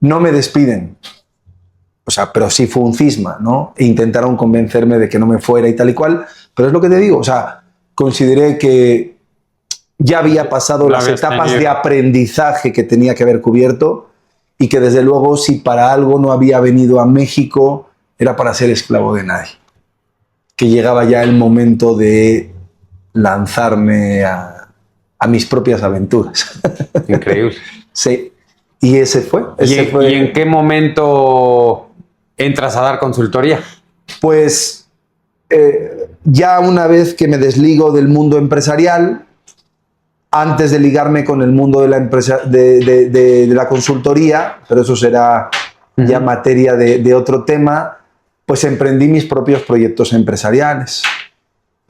No me despiden, o sea, pero sí fue un cisma, ¿no? E intentaron convencerme de que no me fuera y tal y cual, pero es lo que te digo, o sea, consideré que ya había pasado las etapas de aprendizaje que tenía que haber cubierto y que desde luego si para algo no había venido a México era para ser esclavo de nadie. Que llegaba ya el momento de lanzarme a mis propias aventuras. Increíble. Sí, y ese fue. ¿Y en qué momento entras a dar consultoría? Pues ya una vez que me desligo del mundo empresarial, antes de ligarme con el mundo de la empresa, de la consultoría, pero eso será ya materia de otro tema, pues emprendí mis propios proyectos empresariales.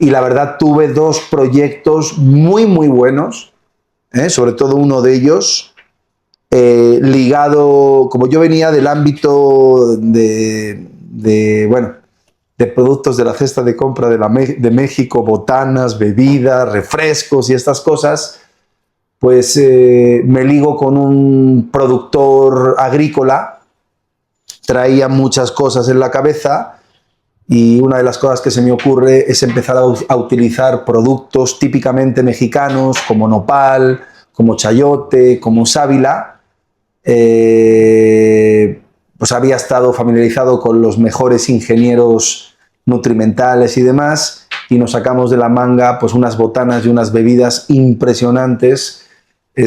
Y la verdad tuve 2 proyectos muy, muy buenos, sobre todo uno de ellos, ligado, como yo venía del ámbito de productos de la cesta de compra de México, botanas, bebidas, refrescos y estas cosas, pues me ligo con un productor agrícola, traía muchas cosas en la cabeza y una de las cosas que se me ocurre es empezar a utilizar productos típicamente mexicanos como nopal, como chayote, como sábila. Pues había estado familiarizado con los mejores ingenieros nutrimentales y demás, y nos sacamos de la manga pues unas botanas y unas bebidas impresionantes, y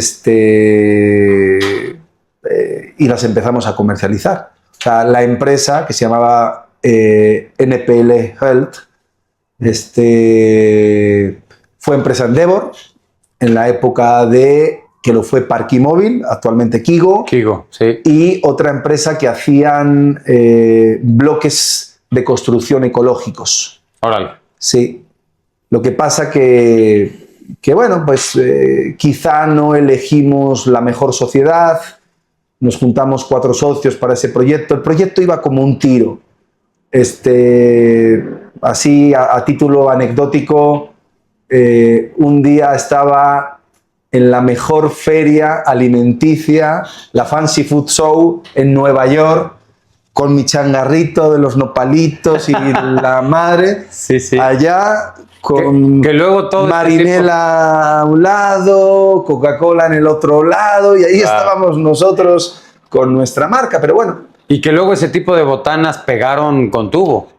las empezamos a comercializar. O sea, la empresa, que se llamaba NPL Health, fue empresa Endeavor en la época de que lo fue Parquimóvil, actualmente Kigo. Kigo, sí. Y otra empresa que hacían bloques de construcción ecológicos. Órale. Sí. Lo que pasa que bueno, pues quizá no elegimos la mejor sociedad. Nos juntamos 4 socios para ese proyecto. El proyecto iba como un tiro. Así, a título anecdótico, un día estaba en la mejor feria alimenticia, la Fancy Food Show en Nueva York, con mi changarrito de los nopalitos y la madre, sí, sí. Allá con que luego todo Marinela a un lado, Coca-Cola en el otro lado, y ahí estábamos nosotros con nuestra marca, pero bueno. Y que luego ese tipo de botanas pegaron con tubo.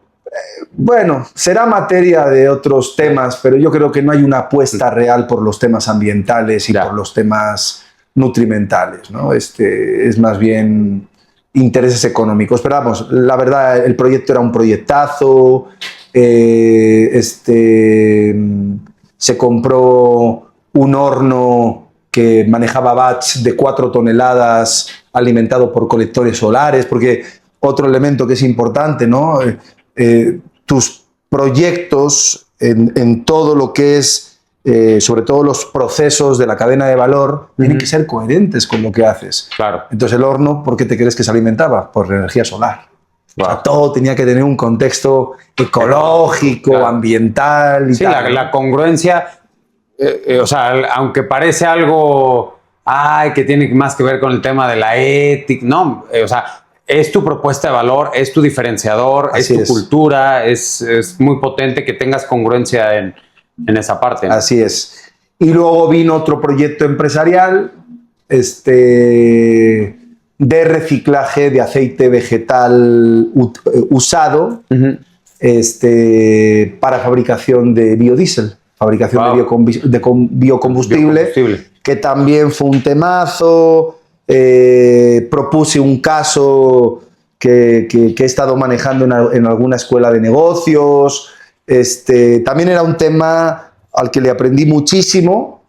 Bueno, será materia de otros temas, pero yo creo que no hay una apuesta real por los temas ambientales y por los temas nutrimentales, ¿no? Es más bien intereses económicos. Pero vamos, la verdad, el proyecto era un proyectazo. Se compró un horno que manejaba batch de 4 toneladas alimentado por colectores solares, porque otro elemento que es importante, ¿no? Tus proyectos en todo lo que es, sobre todo los procesos de la cadena de valor, tienen que ser coherentes con lo que haces. Claro. Entonces el horno, ¿por qué te crees que se alimentaba? Por energía solar. Wow. O sea, todo tenía que tener un contexto ecológico, claro, ambiental y tal. La congruencia, o sea, aunque parece algo que tiene más que ver con el tema de la ética, no, o sea, es tu propuesta de valor, es tu diferenciador, es tu cultura, es muy potente que tengas congruencia en esa parte, ¿no? Así es. Y luego vino otro proyecto empresarial, de reciclaje de aceite vegetal usado, para fabricación de biodiesel, fabricación de biocombustible, que también fue un temazo. Propuse un caso que he estado manejando en alguna escuela de negocios. También era un tema al que le aprendí muchísimo.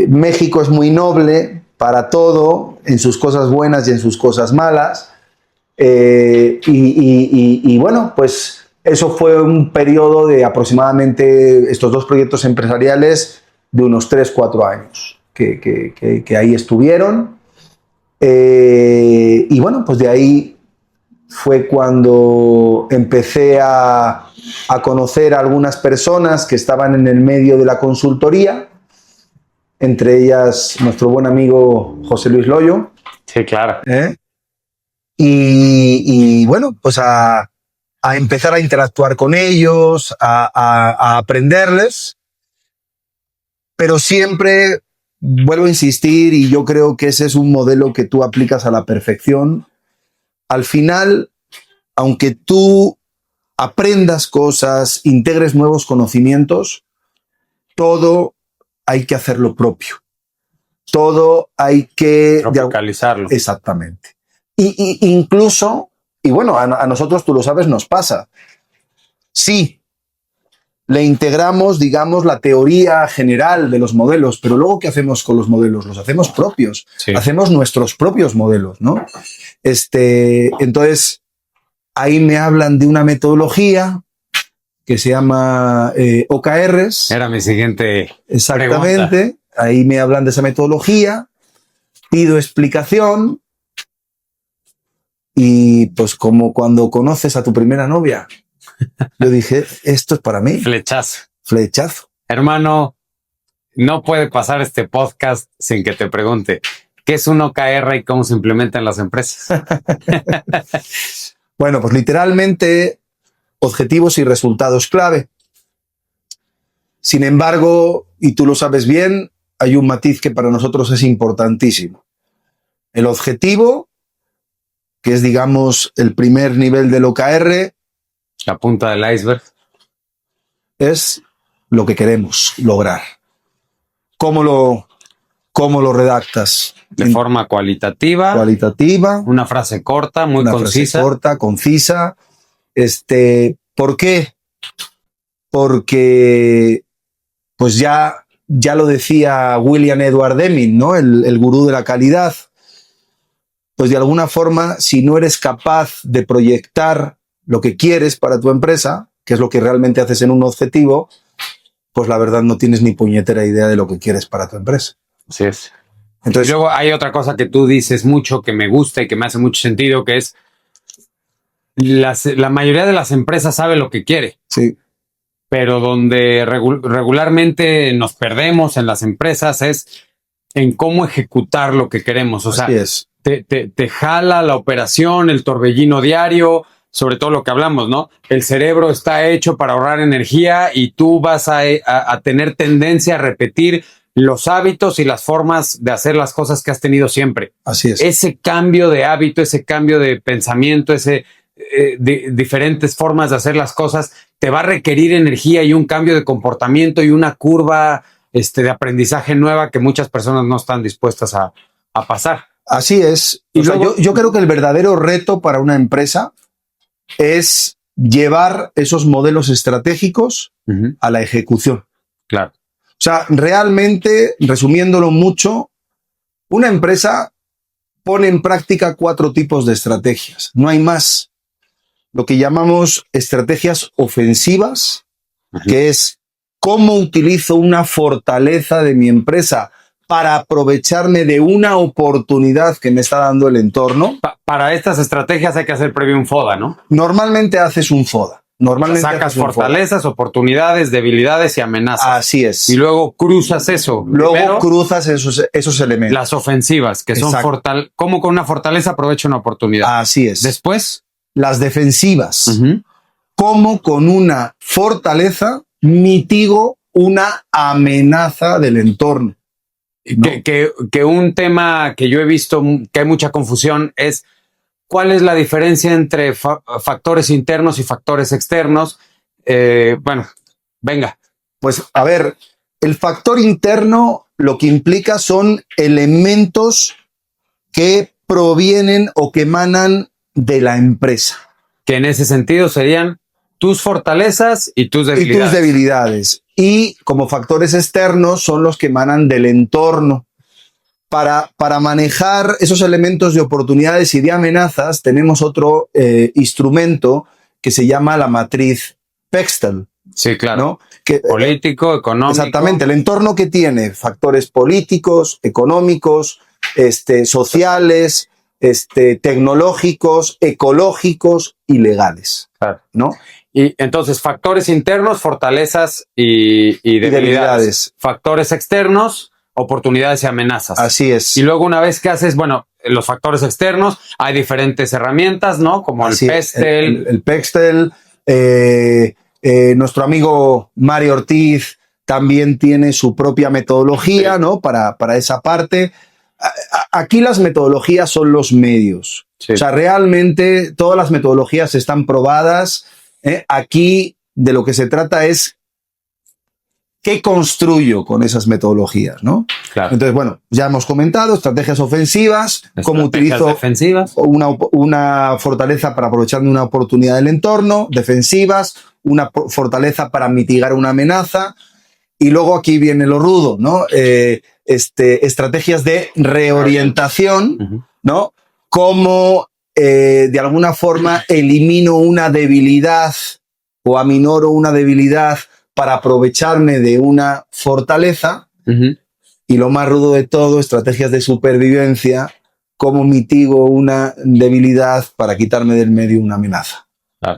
México es muy noble para todo, en sus cosas buenas y en sus cosas malas. Y bueno, pues eso fue un periodo de aproximadamente estos dos proyectos empresariales de unos 3-4 años que ahí estuvieron. Y bueno, pues de ahí fue cuando empecé a conocer a algunas personas que estaban en el medio de la consultoría, entre ellas nuestro buen amigo José Luis Loyo. Sí, claro. Y bueno, pues a empezar a interactuar con ellos, a aprenderles, pero siempre vuelvo a insistir, y yo creo que ese es un modelo que tú aplicas a la perfección. Al final, aunque tú aprendas cosas, integres nuevos conocimientos, todo hay que hacerlo propio. Todo hay que tropicalizarlo. Exactamente. Y incluso, y bueno, a nosotros, tú lo sabes, nos pasa. Sí, le integramos, digamos, la teoría general de los modelos, pero luego, ¿qué hacemos con los modelos? Los hacemos propios. Sí. Hacemos nuestros propios modelos, ¿no? Entonces, ahí me hablan de una metodología que se llama OKRs. Era mi siguiente Exactamente. Pregunta. Ahí me hablan de esa metodología, pido explicación y pues como cuando conoces a tu primera novia, yo dije, esto es para mí. Flechazo. Flechazo. Hermano, no puede pasar este podcast sin que te pregunte, ¿qué es un OKR y cómo se implementa en las empresas? Bueno, pues literalmente objetivos y resultados clave. Sin embargo, y tú lo sabes bien, hay un matiz que para nosotros es importantísimo. El objetivo, que es, digamos, el primer nivel del OKR, la punta del iceberg, es lo que queremos lograr. ¿Cómo lo redactas? De forma cualitativa. Cualitativa. Una frase corta, muy concisa. Frase corta, concisa. ¿Por qué? Porque, pues ya lo decía William Edward Deming, ¿no? El gurú de la calidad. Pues de alguna forma, si no eres capaz de proyectar lo que quieres para tu empresa, que es lo que realmente haces en un objetivo, pues la verdad no tienes ni puñetera idea de lo que quieres para tu empresa. Así es. Entonces, y luego hay otra cosa que tú dices mucho, que me gusta y que me hace mucho sentido, que es la mayoría de las empresas sabe lo que quiere. Sí. Pero donde regularmente nos perdemos en las empresas es en cómo ejecutar lo que queremos. O sea, te jala la operación, el torbellino diario, sobre todo lo que hablamos, ¿no? El cerebro está hecho para ahorrar energía y tú vas a tener tendencia a repetir los hábitos y las formas de hacer las cosas que has tenido siempre. Así es. Ese cambio de hábito, ese cambio de pensamiento, diferentes formas de hacer las cosas, te va a requerir energía y un cambio de comportamiento y una curva de aprendizaje nueva que muchas personas no están dispuestas a pasar. Así es. Y luego, yo creo que el verdadero reto para una empresa es llevar esos modelos estratégicos a la ejecución. Claro. O sea, realmente, resumiéndolo mucho, una empresa pone en práctica 4 tipos de estrategias. No hay más. Lo que llamamos estrategias ofensivas, que es cómo utilizo una fortaleza de mi empresa para aprovecharme de una oportunidad que me está dando el entorno. Para estas estrategias hay que hacer previo un FODA, ¿no? Normalmente haces un FODA. Normalmente sacas fortalezas, oportunidades, debilidades y amenazas. Así es. Y luego cruzas eso. Luego cruzas esos elementos. Las ofensivas, que son cómo con una fortaleza aprovecho una oportunidad. Así es. Después, las defensivas. Cómo con una fortaleza mitigo una amenaza del entorno. ¿No? Que un tema que yo he visto que hay mucha confusión es ¿cuál es la diferencia entre factores internos y factores externos? Bueno, venga. Pues a ver, el factor interno lo que implica son elementos que provienen o que emanan de la empresa. Que en ese sentido serían tus fortalezas y tus y debilidades. tus debilidades. Y como factores externos son los que emanan del entorno. Para manejar esos elementos de oportunidades y de amenazas, tenemos otro instrumento que se llama la matriz Pextel. Sí, claro. ¿No? Que, político, económico. Exactamente, el entorno que tiene factores políticos, económicos, sociales, tecnológicos, ecológicos y legales. Claro. ¿No? Y entonces, factores internos, fortalezas y debilidades. Factores externos, oportunidades y amenazas. Así es. Y luego, una vez que haces, bueno, los factores externos, hay diferentes herramientas, ¿no? Como Así el Pextel. El Pextel. Nuestro amigo Mario Ortiz también tiene su propia metodología, sí, ¿no? Para esa parte. Aquí las metodologías son los medios. Sí. O sea, realmente todas las metodologías están probadas. Aquí de lo que se trata es qué construyo con esas metodologías, ¿no? Claro. Entonces, bueno, ya hemos comentado estrategias ofensivas, cómo utilizo defensivas, una fortaleza para aprovecharme una oportunidad del entorno, defensivas, una fortaleza para mitigar una amenaza, y luego aquí viene lo rudo, ¿no? Estrategias de reorientación, ¿no? Cómo de alguna forma elimino una debilidad o aminoro una debilidad para aprovecharme de una fortaleza. Y lo más rudo de todo, estrategias de supervivencia, cómo mitigo una debilidad para quitarme del medio una amenaza,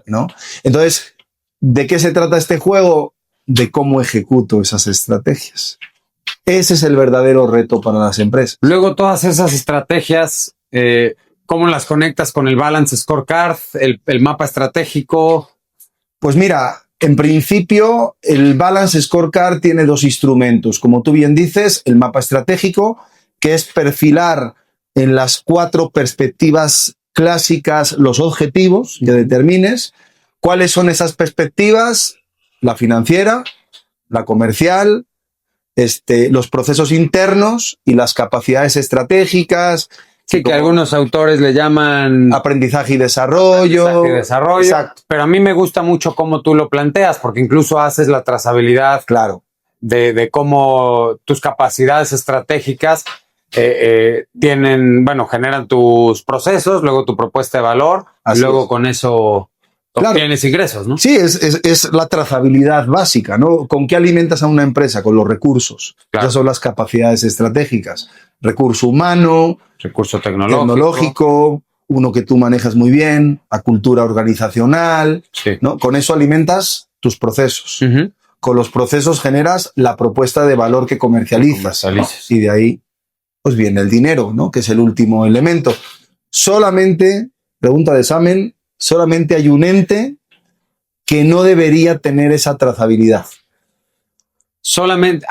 ¿no? Entonces, ¿de qué se trata este juego? De cómo ejecuto esas estrategias. Ese es el verdadero reto para las empresas. Luego, todas esas estrategias, ¿cómo las conectas con el Balance Scorecard, el mapa estratégico? Pues mira, en principio, el Balance Scorecard tiene dos instrumentos. Como tú bien dices, el mapa estratégico, que es perfilar en las 4 perspectivas clásicas los objetivos que determines. ¿Cuáles son esas perspectivas? La financiera, la comercial, los procesos internos y las capacidades estratégicas. Sí, que algunos autores le llaman aprendizaje y desarrollo. Aprendizaje y desarrollo. Exacto. Pero a mí me gusta mucho cómo tú lo planteas, porque incluso haces la trazabilidad, claro, de cómo tus capacidades estratégicas generan tus procesos, luego tu propuesta de valor, y luego con eso obtienes ingresos, ¿no? Sí, es la trazabilidad básica, ¿no? ¿Con qué alimentas a una empresa? Con los recursos. Claro. Esas son las capacidades estratégicas. Recurso humano, recurso tecnológico, uno que tú manejas muy bien, la cultura organizacional, sí, ¿no? Con eso alimentas tus procesos. Con los procesos generas la propuesta de valor que comercializas. Y de ahí pues viene el dinero, ¿no? Que es el último elemento. Solamente, pregunta de examen, solamente hay un ente que no debería tener esa trazabilidad. Solamente,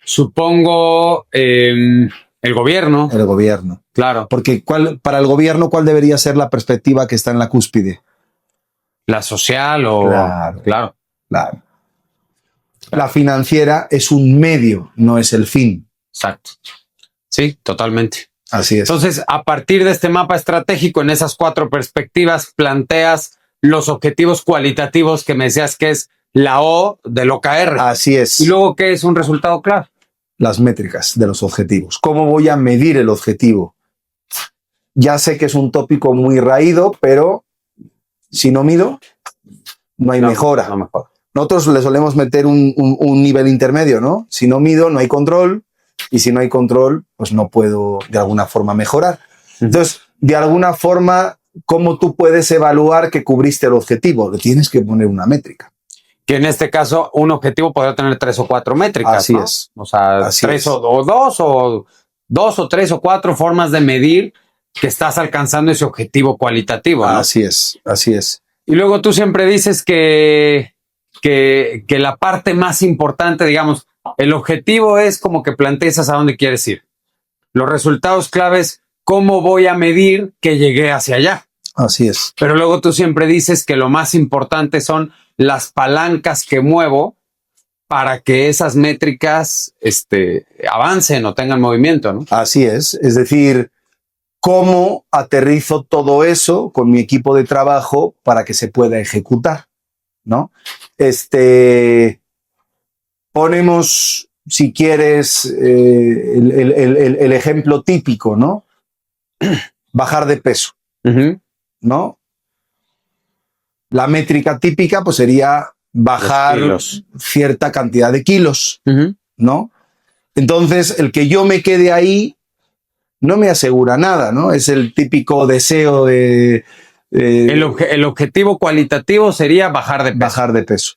supongo el gobierno. El gobierno. Claro. Porque para el gobierno, ¿cuál debería ser la perspectiva que está en la cúspide? La social o... Claro. La financiera es un medio, no es el fin. Exacto. Sí, totalmente. Así es. Entonces, a partir de este mapa estratégico, en esas 4 perspectivas, planteas los objetivos cualitativos que me decías que es la O del OKR. Así es. Y luego, ¿qué es un resultado claro? Las métricas de los objetivos. ¿Cómo voy a medir el objetivo? Ya sé que es un tópico muy raído, pero si no mido, no hay mejora. No mejora. Nosotros le solemos meter un nivel intermedio, ¿no? Si no mido, no hay control. Y si no hay control, pues no puedo de alguna forma mejorar. Entonces, de alguna forma, ¿cómo tú puedes evaluar que cubriste el objetivo? Le tienes que poner una métrica. Que en este caso, un objetivo podría tener 3 o 4 métricas. Así, ¿no? Es. O sea, así 3 es. o 2 o 3 o 4 formas de medir que estás alcanzando ese objetivo cualitativo, ¿no? Así es, así es. Y luego tú siempre dices que la parte más importante, digamos, el objetivo es como que planteas a dónde quieres ir. Los resultados claves, ¿cómo voy a medir que llegué hacia allá? Así es. Pero luego tú siempre dices que lo más importante son las palancas que muevo para que esas métricas avancen o tengan movimiento, ¿no? Así es. Es decir, ¿cómo aterrizo todo eso con mi equipo de trabajo para que se pueda ejecutar? ¿no? Ponemos, si quieres, el ejemplo típico, ¿no? Bajar de peso, ¿no? La métrica típica pues sería bajar cierta cantidad de kilos, ¿no? Entonces, el que yo me quede ahí no me asegura nada, ¿no? Es el típico deseo de... El objetivo cualitativo sería bajar de peso. Bajar de peso.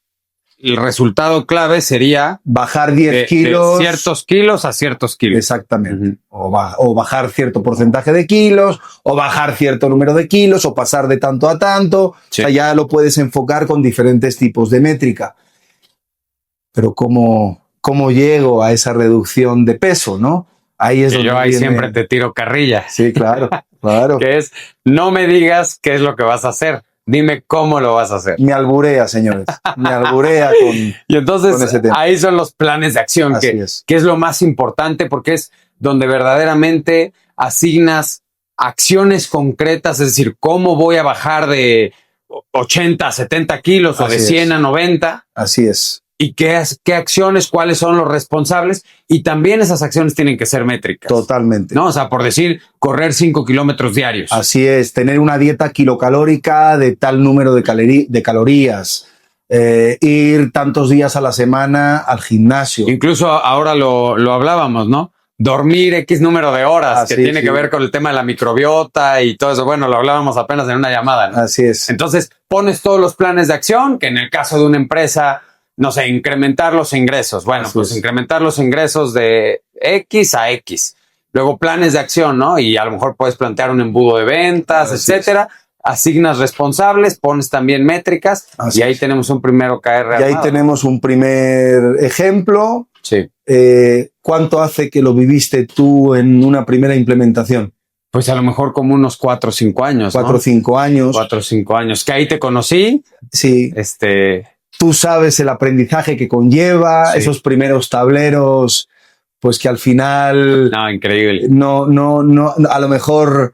El resultado clave sería... bajar 10 kilos. De ciertos kilos a ciertos kilos. Exactamente. O bajar cierto porcentaje de kilos, o bajar cierto número de kilos, o pasar de tanto a tanto. Sí. O sea, ya lo puedes enfocar con diferentes tipos de métrica. Pero ¿cómo llego a esa reducción de peso, no? Ahí es donde yo ahí siempre te tiro carrilla. Sí, claro, claro. Que es, no me digas qué es lo que vas a hacer. Dime cómo lo vas a hacer. Me alburea, señores. Me alburea con y entonces con ese tema. Ahí son los planes de acción, que es lo más importante, porque es donde verdaderamente asignas acciones concretas, es decir, cómo voy a bajar de 80 a 70 kilos o de 100 a 90. Así es. Y qué acciones, cuáles son los responsables, y también esas acciones tienen que ser métricas. Totalmente. ¿No? O sea, por decir, correr 5 kilómetros diarios. Así es, tener una dieta kilocalórica de tal número de calorías, ir tantos días a la semana al gimnasio. Incluso ahora lo hablábamos, ¿no? Dormir X número de horas, que tiene que ver con el tema de la microbiota y todo eso. Bueno, lo hablábamos apenas en una llamada, ¿no? Así es. Entonces, pones todos los planes de acción, que en el caso de una empresa... no sé, incrementar los ingresos. Bueno, pues incrementar los ingresos de X a X. Luego planes de acción, ¿no? Y a lo mejor puedes plantear un embudo de ventas, etcétera. Asignas responsables, pones también métricas y ahí tenemos un primer OKR. Y ahí tenemos un primer ejemplo. Sí. ¿Cuánto hace que lo viviste tú en una primera implementación? Pues a lo mejor como unos 4 o 5 años. 4 o 5 años. 4 o 5 años. Que ahí te conocí. Sí. Tú sabes el aprendizaje que conlleva, esos primeros tableros, pues que al final... No, increíble. No, a lo mejor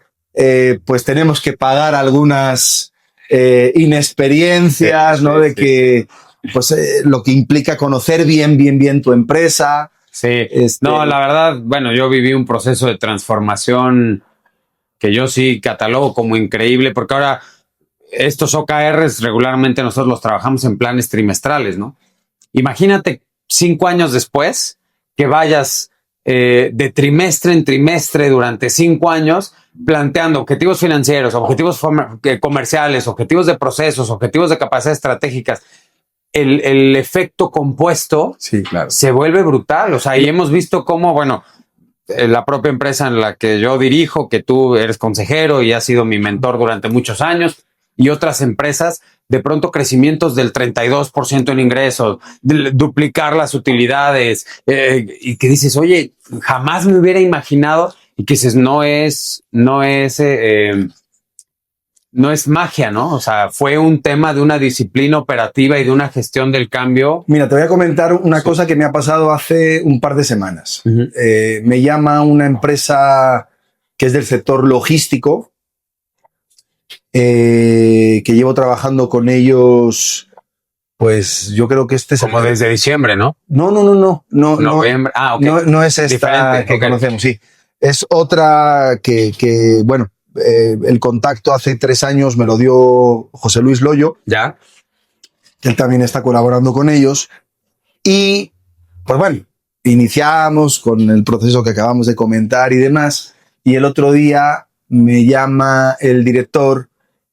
pues tenemos que pagar algunas inexperiencias, ¿no? De que, pues lo que implica conocer bien tu empresa. Sí. No, la verdad, bueno, yo viví un proceso de transformación que yo sí catalogo como increíble, porque ahora... estos OKRs regularmente nosotros los trabajamos en planes trimestrales, ¿no? Imagínate 5 años después que vayas de trimestre en trimestre durante 5 años planteando objetivos financieros, objetivos comerciales, objetivos de procesos, objetivos de capacidades estratégicas. El efecto compuesto se vuelve brutal. O sea, y hemos visto cómo, bueno, la propia empresa en la que yo dirijo, que tú eres consejero y has sido mi mentor durante muchos años, y otras empresas, de pronto crecimientos del 32% en ingresos, duplicar las utilidades, y que dices, oye, jamás me hubiera imaginado, y que dices, no es magia, ¿no? O sea, fue un tema de una disciplina operativa y de una gestión del cambio. Mira, te voy a comentar una cosa que me ha pasado hace un par de semanas. Me llama una empresa que es del sector logístico, que llevo trabajando con ellos, pues yo creo que este es... Como desde diciembre, ¿no? No. Noviembre. No es esta que conocemos, sí. Es otra que bueno, el contacto hace 3 años me lo dio José Luis Loyo. Ya. Él también está colaborando con ellos. Y, pues bueno, iniciamos con el proceso que acabamos de comentar y demás. Y el otro día me llama el director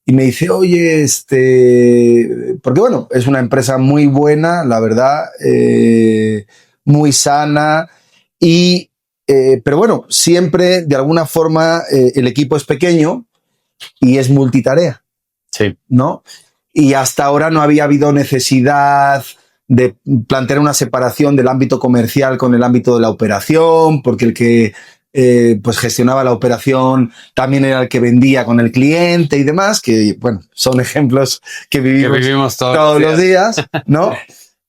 y me dice, oye, porque bueno, es una empresa muy buena, la verdad, muy sana, y, pero bueno, siempre de alguna forma el equipo es pequeño y es multitarea. Sí. ¿No? Y hasta ahora no había habido necesidad de plantear una separación del ámbito comercial con el ámbito de la operación, porque el que pues gestionaba la operación también era el que vendía con el cliente y demás, que bueno, son ejemplos que vivimos todos los días, ¿no?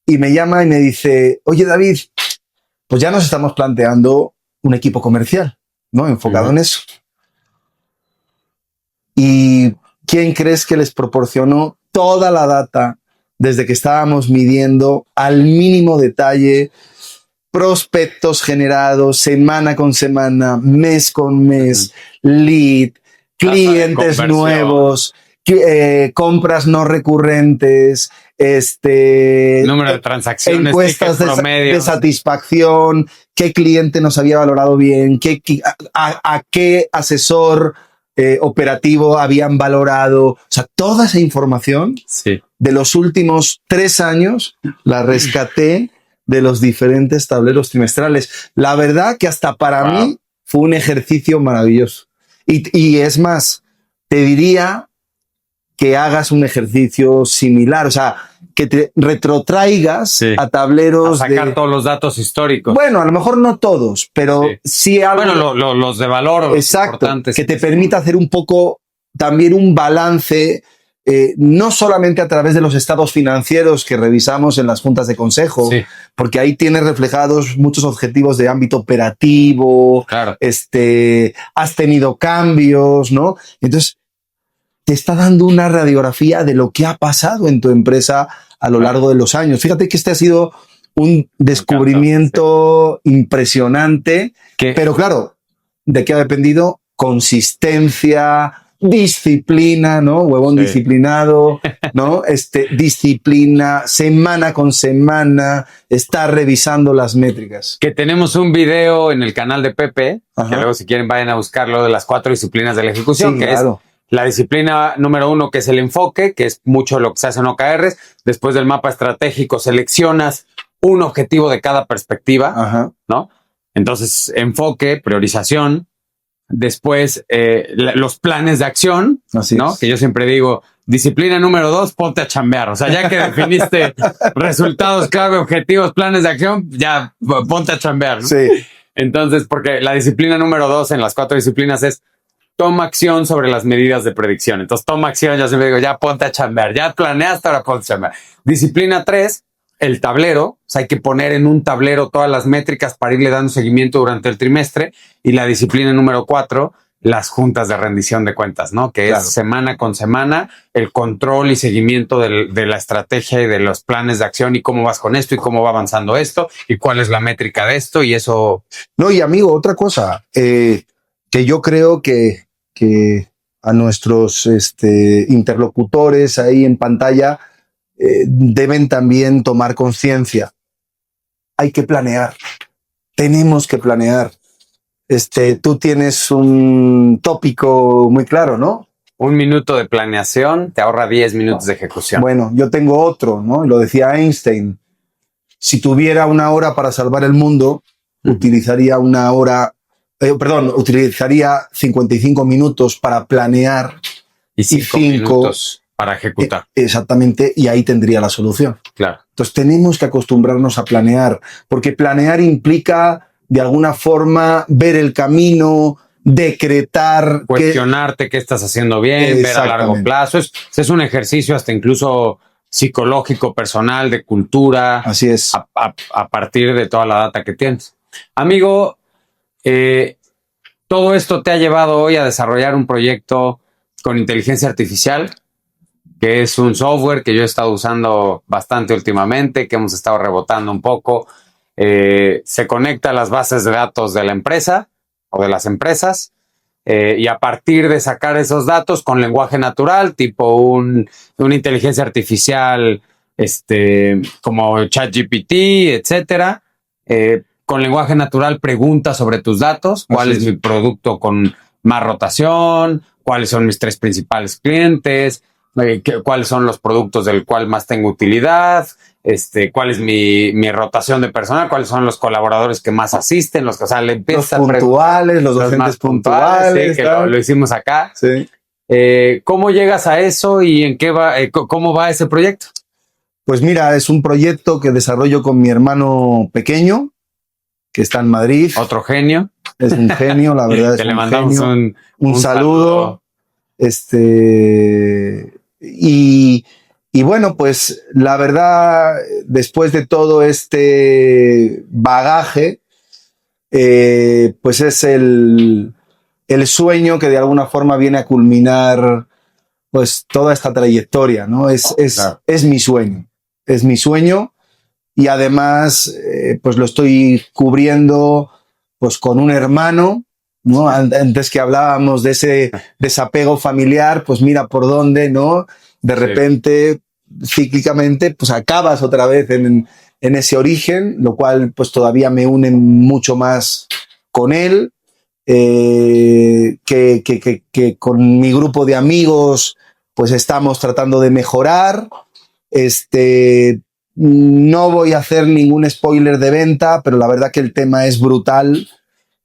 Y me llama y me dice, oye David, pues ya nos estamos planteando un equipo comercial, ¿no? Enfocado en eso. ¿Y quién crees que les proporcionó toda la data desde que estábamos midiendo al mínimo detalle prospectos generados semana con semana, mes con mes, lead, clientes nuevos, compras no recurrentes, número de transacciones, encuestas de satisfacción, qué cliente nos había valorado bien, a qué asesor operativo habían valorado. O sea, toda esa información de los últimos 3 años la rescaté de los diferentes tableros trimestrales. La verdad que hasta para mí fue un ejercicio maravilloso. Y es más, te diría que hagas un ejercicio similar, o sea, que te retrotraigas a tableros. A sacar todos los datos históricos. Bueno, a lo mejor no todos, pero sí algo. Bueno, los de valor. Exacto. Que te permita hacer un poco también un balance. No solamente a través de los estados financieros que revisamos en las juntas de consejo, porque ahí tienes reflejados muchos objetivos de ámbito operativo, has tenido cambios, ¿no? Entonces, te está dando una radiografía de lo que ha pasado en tu empresa a lo largo de los años. Fíjate que este ha sido un descubrimiento impresionante, pero claro, ¿de qué ha dependido? Consistencia, disciplina, ¿no? Huevón disciplinado, ¿no? Disciplina, semana con semana, estar revisando las métricas. Que tenemos un video en el canal de Pepe, que luego si quieren vayan a buscarlo, de las 4 disciplinas de la ejecución, que es la disciplina número 1, que es el enfoque, que es mucho lo que se hace en OKRs. Después del mapa estratégico seleccionas un objetivo de cada perspectiva, ¿no? Entonces, enfoque, priorización. Después, los planes de acción, ¿no? Que yo siempre digo, disciplina número 2, ponte a chambear. O sea, ya que definiste resultados clave, objetivos, planes de acción, ya ponte a chambear, ¿no? Entonces, porque la disciplina número 2 en las 4 disciplinas es toma acción sobre las medidas de predicción. Entonces, toma acción, yo siempre digo, ya ponte a chambear. Ya planeaste, ahora ponte a chambear. Disciplina 3, el tablero. O sea, hay que poner en un tablero todas las métricas para irle dando seguimiento durante el trimestre. Y la disciplina número 4, las juntas de rendición de cuentas, ¿no? Que es semana con semana el control y seguimiento de la estrategia y de los planes de acción y cómo vas con esto y cómo va avanzando esto y cuál es la métrica de esto y eso. No, y amigo, otra cosa que yo creo que a nuestros interlocutores ahí en pantalla deben también tomar conciencia. Hay que planear. Tenemos que planear. Tú tienes un tópico muy claro, ¿no? 1 minuto de planeación te ahorra 10 minutos de ejecución. Bueno, yo tengo otro, ¿no? Lo decía Einstein. Si tuviera 1 hora para salvar el mundo, utilizaría utilizaría 55 minutos para planear y 5 minutos para ejecutar. Exactamente, y ahí tendría la solución. Claro. Entonces tenemos que acostumbrarnos a planear, porque planear implica de alguna forma ver el camino, decretar. Cuestionarte qué estás haciendo bien, ver a largo plazo. Es un ejercicio hasta incluso psicológico, personal, de cultura. Así es. A partir de toda la data que tienes. Amigo, todo esto te ha llevado hoy a desarrollar un proyecto con inteligencia artificial, que es un software que yo he estado usando bastante últimamente, que hemos estado rebotando un poco. Se conecta a las bases de datos de la empresa o de las empresas y a partir de sacar esos datos con lenguaje natural, tipo una inteligencia artificial como ChatGPT, etcétera, con lenguaje natural pregunta sobre tus datos, cuál es mi producto con más rotación, cuáles son mis 3 principales clientes, cuáles son los productos del cual más tengo utilidad, cuál es mi rotación de personal, cuáles son los colaboradores que más asisten, los puntuales, los docentes puntuales, sí, que lo hicimos acá. Sí. ¿Cómo llegas a eso y en qué va, cómo va ese proyecto? Pues mira, es un proyecto que desarrollo con mi hermano pequeño, que está en Madrid. Otro genio. Es un genio, la verdad. Que le mandamos un saludo. Y bueno, pues la verdad, después de todo este bagaje, pues es el sueño que de alguna forma viene a culminar pues toda esta trayectoria, ¿no? Claro. Es mi sueño, es mi sueño y además pues lo estoy cubriendo pues con un hermano, ¿no? Antes que hablábamos de ese desapego familiar, pues mira por dónde, ¿no? De Sí. repente, cíclicamente, pues acabas otra vez en ese origen, lo cual pues todavía me une mucho más con él, que con mi grupo de amigos pues estamos tratando de mejorar. No voy a hacer ningún spoiler de venta, pero la verdad que el tema es brutal,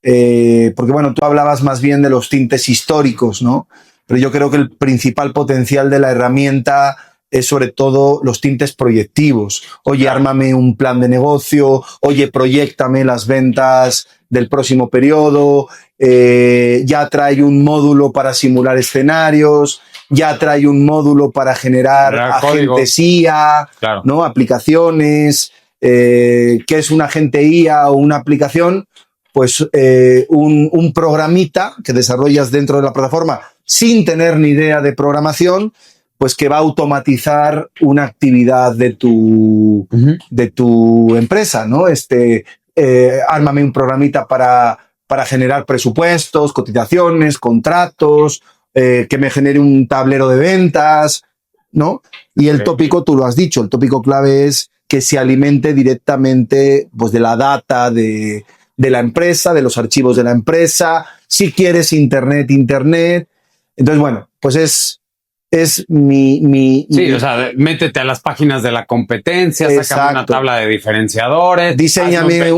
porque bueno, tú hablabas más bien de los tintes históricos, ¿no? Pero yo creo que el principal potencial de la herramienta es sobre todo los tintes proyectivos. Oye, Claro. ármame un plan de negocio, oye, proyéctame las ventas del próximo periodo, ya trae un módulo para simular escenarios, ya trae un módulo para generar Generar código. agentes IA, Claro. ¿no? Aplicaciones. ¿Qué es un agente IA o una aplicación? Pues un programita que desarrollas dentro de la plataforma sin tener ni idea de programación, pues que va a automatizar una actividad de tu empresa, ¿no? Ármame un programita para generar presupuestos, cotizaciones, contratos, que me genere un tablero de ventas, ¿no? Y el tópico, tú lo has dicho, el tópico clave es que se alimente directamente pues, de la data de la empresa, de los archivos de la empresa, si quieres internet. Entonces, bueno, pues es mi Sí, o sea, métete a las páginas de la competencia, sácame una tabla de diferenciadores, diséñame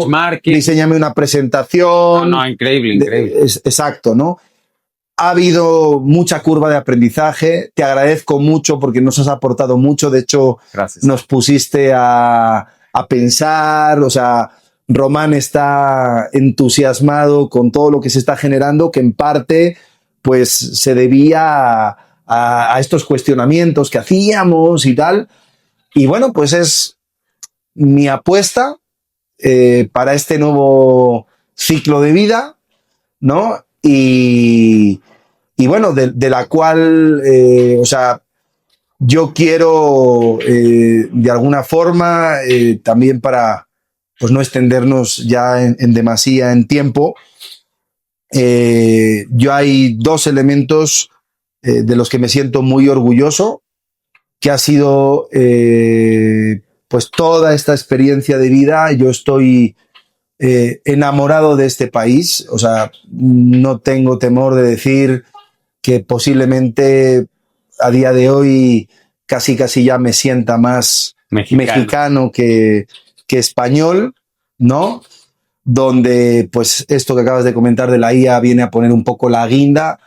una presentación. No, increíble, increíble. Exacto, ¿no? Ha habido mucha curva de aprendizaje. Te agradezco mucho porque nos has aportado mucho. De hecho, gracias. Nos pusiste a pensar. O sea, Román está entusiasmado con todo lo que se está generando, que en parte pues se debía a estos cuestionamientos que hacíamos y tal. Y bueno, pues es mi apuesta para este nuevo ciclo de vida, ¿no? Y bueno, de la cual, o sea, yo quiero de alguna forma, también para pues no extendernos ya en demasía en tiempo, yo hay dos elementos de los que me siento muy orgulloso, que ha sido pues toda esta experiencia de vida. Yo estoy enamorado de este país, o sea, no tengo temor de decir que posiblemente a día de hoy casi ya me sienta más mexicano que español, ¿no? Donde pues esto que acabas de comentar de la IA viene a poner un poco la guinda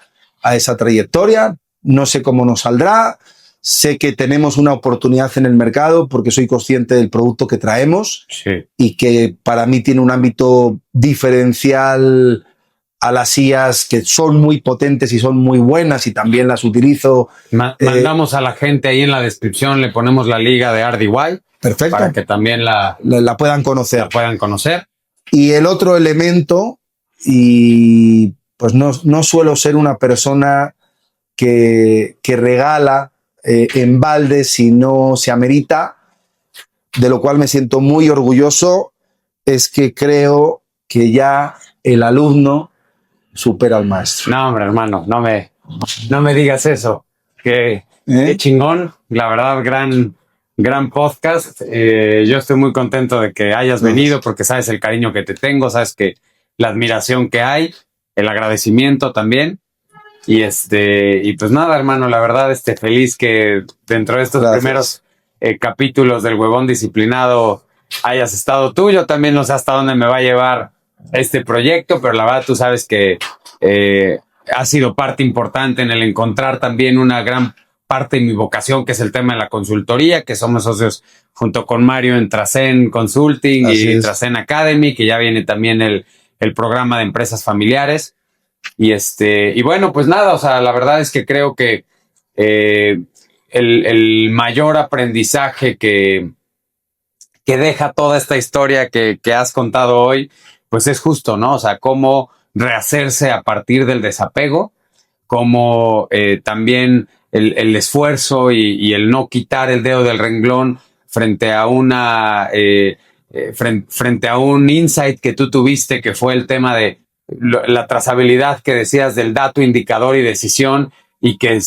a esa trayectoria. No sé cómo nos saldrá. Sé que tenemos una oportunidad en el mercado porque soy consciente del producto que traemos, sí, y que para mí tiene un ámbito diferencial a las IAs que son muy potentes y son muy buenas y también las utilizo. Mandamos a la gente ahí en la descripción, le ponemos la liga de RDY. Perfecto. Para que también la puedan conocer. La puedan conocer. Y el otro elemento, y pues no suelo ser una persona que regala en balde si no se amerita, de lo cual me siento muy orgulloso, es que creo que ya el alumno supera al maestro. No, hombre, hermano, no me digas eso. Qué chingón, la verdad, gran podcast. Yo estoy muy contento de que hayas venido porque sabes el cariño que te tengo, sabes que la admiración que hay, el agradecimiento también. Y pues nada, hermano, la verdad, feliz que dentro de estos primeros capítulos del Huevón Disciplinado hayas estado tú. Yo también no sé hasta dónde me va a llevar este proyecto, pero la verdad tú sabes que ha sido parte importante en el encontrar también una gran parte de mi vocación, que es el tema de la consultoría, que somos socios junto con Mario en Tracen Consulting y Tracen Academy, que ya viene también el programa de empresas familiares. Y bueno, pues nada, o sea, la verdad es que creo que el mayor aprendizaje que deja toda esta historia que has contado hoy, pues es justo, ¿no? O sea, cómo rehacerse a partir del desapego, cómo también el esfuerzo y el no quitar el dedo del renglón frente a frente a un insight que tú tuviste, que fue el tema de la trazabilidad que decías del dato, indicador y decisión, y que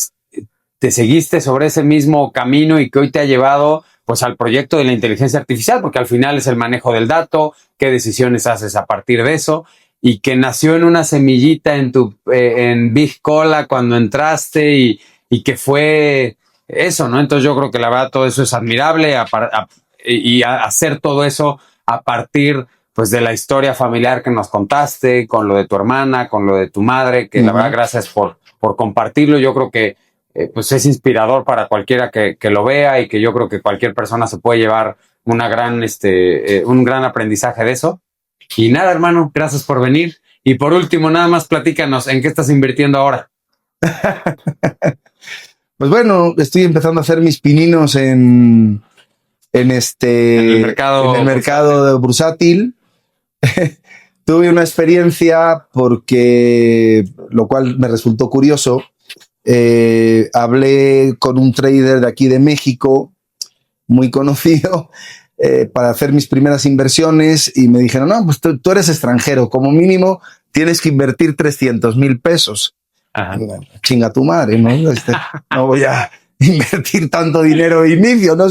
te seguiste sobre ese mismo camino y que hoy te ha llevado pues al proyecto de la inteligencia artificial, porque al final es el manejo del dato, qué decisiones haces a partir de eso, y que nació en una semillita en Big Cola cuando entraste y que fue eso, ¿no? Entonces yo creo que la verdad todo eso es admirable y hacer todo eso a partir pues de la historia familiar que nos contaste, con lo de tu hermana, con lo de tu madre, que la verdad gracias por compartirlo. Yo creo que pues es inspirador para cualquiera que lo vea, y que yo creo que cualquier persona se puede llevar un gran aprendizaje de eso. Y nada, hermano, gracias por venir. Y por último, nada más platícanos, ¿en qué estás invirtiendo ahora? Pues bueno, estoy empezando a hacer mis pininos en el mercado bursátil. Tuve una experiencia lo cual me resultó curioso. Hablé con un trader de aquí de México, muy conocido, para hacer mis primeras inversiones, y me dijeron, no, pues tú eres extranjero, como mínimo tienes que invertir 300,000 pesos. Ajá. Chinga tu madre, ¿no? No voy a invertir tanto dinero de inicio, ¿no?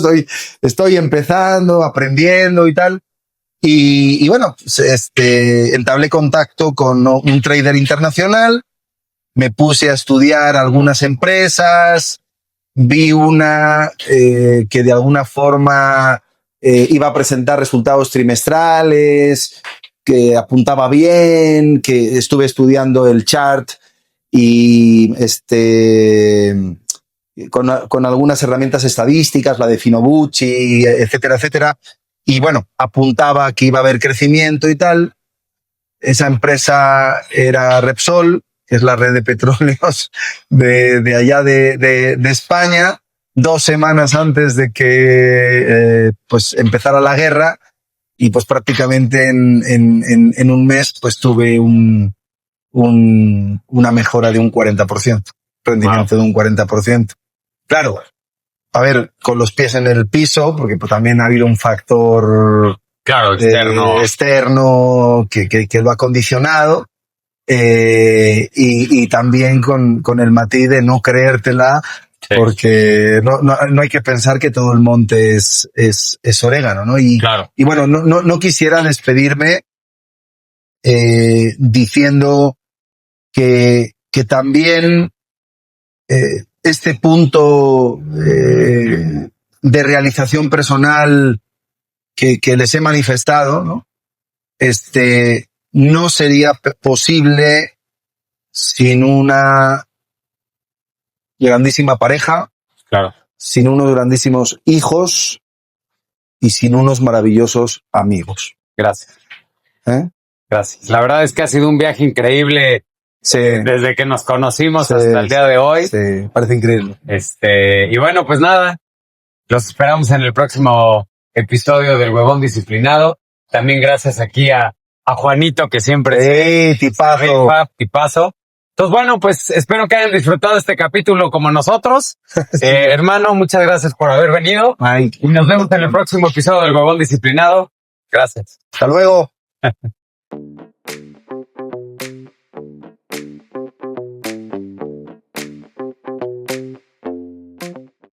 Estoy empezando, aprendiendo y tal. Y bueno, entablé contacto con un trader internacional, me puse a estudiar algunas empresas, vi una que de alguna forma iba a presentar resultados trimestrales, que apuntaba bien, que estuve estudiando el chart y con algunas herramientas estadísticas, la de Finobucci, etcétera, etcétera. Y bueno, apuntaba que iba a haber crecimiento y tal. Esa empresa era Repsol, que es la red de petróleos de allá de España. 2 semanas antes de que pues empezara la guerra, y pues prácticamente en un mes pues tuve una mejora de un 40%, rendimiento de un 40%. Claro, a ver, con los pies en el piso, porque pues también ha habido un factor externo que lo ha condicionado, y también con el matiz de no creértela, sí. Porque no hay que pensar que todo el monte es orégano, ¿no? Y bueno, no quisiera despedirme diciendo que también este punto de realización personal que les he manifestado, ¿no? No sería posible sin una grandísima pareja, sin unos grandísimos hijos y sin unos maravillosos amigos. Gracias. Gracias. La verdad es que ha sido un viaje increíble. Sí. Desde que nos conocimos hasta el día de hoy. Sí, parece increíble. Y bueno, pues nada, los esperamos en el próximo episodio del Huevón Disciplinado. También gracias aquí a Juanito, que siempre tipazo. Entonces, bueno, pues espero que hayan disfrutado este capítulo como nosotros. Sí. Hermano, muchas gracias por haber venido. Y nos vemos en el próximo episodio del Huevón Disciplinado. Gracias. Hasta luego.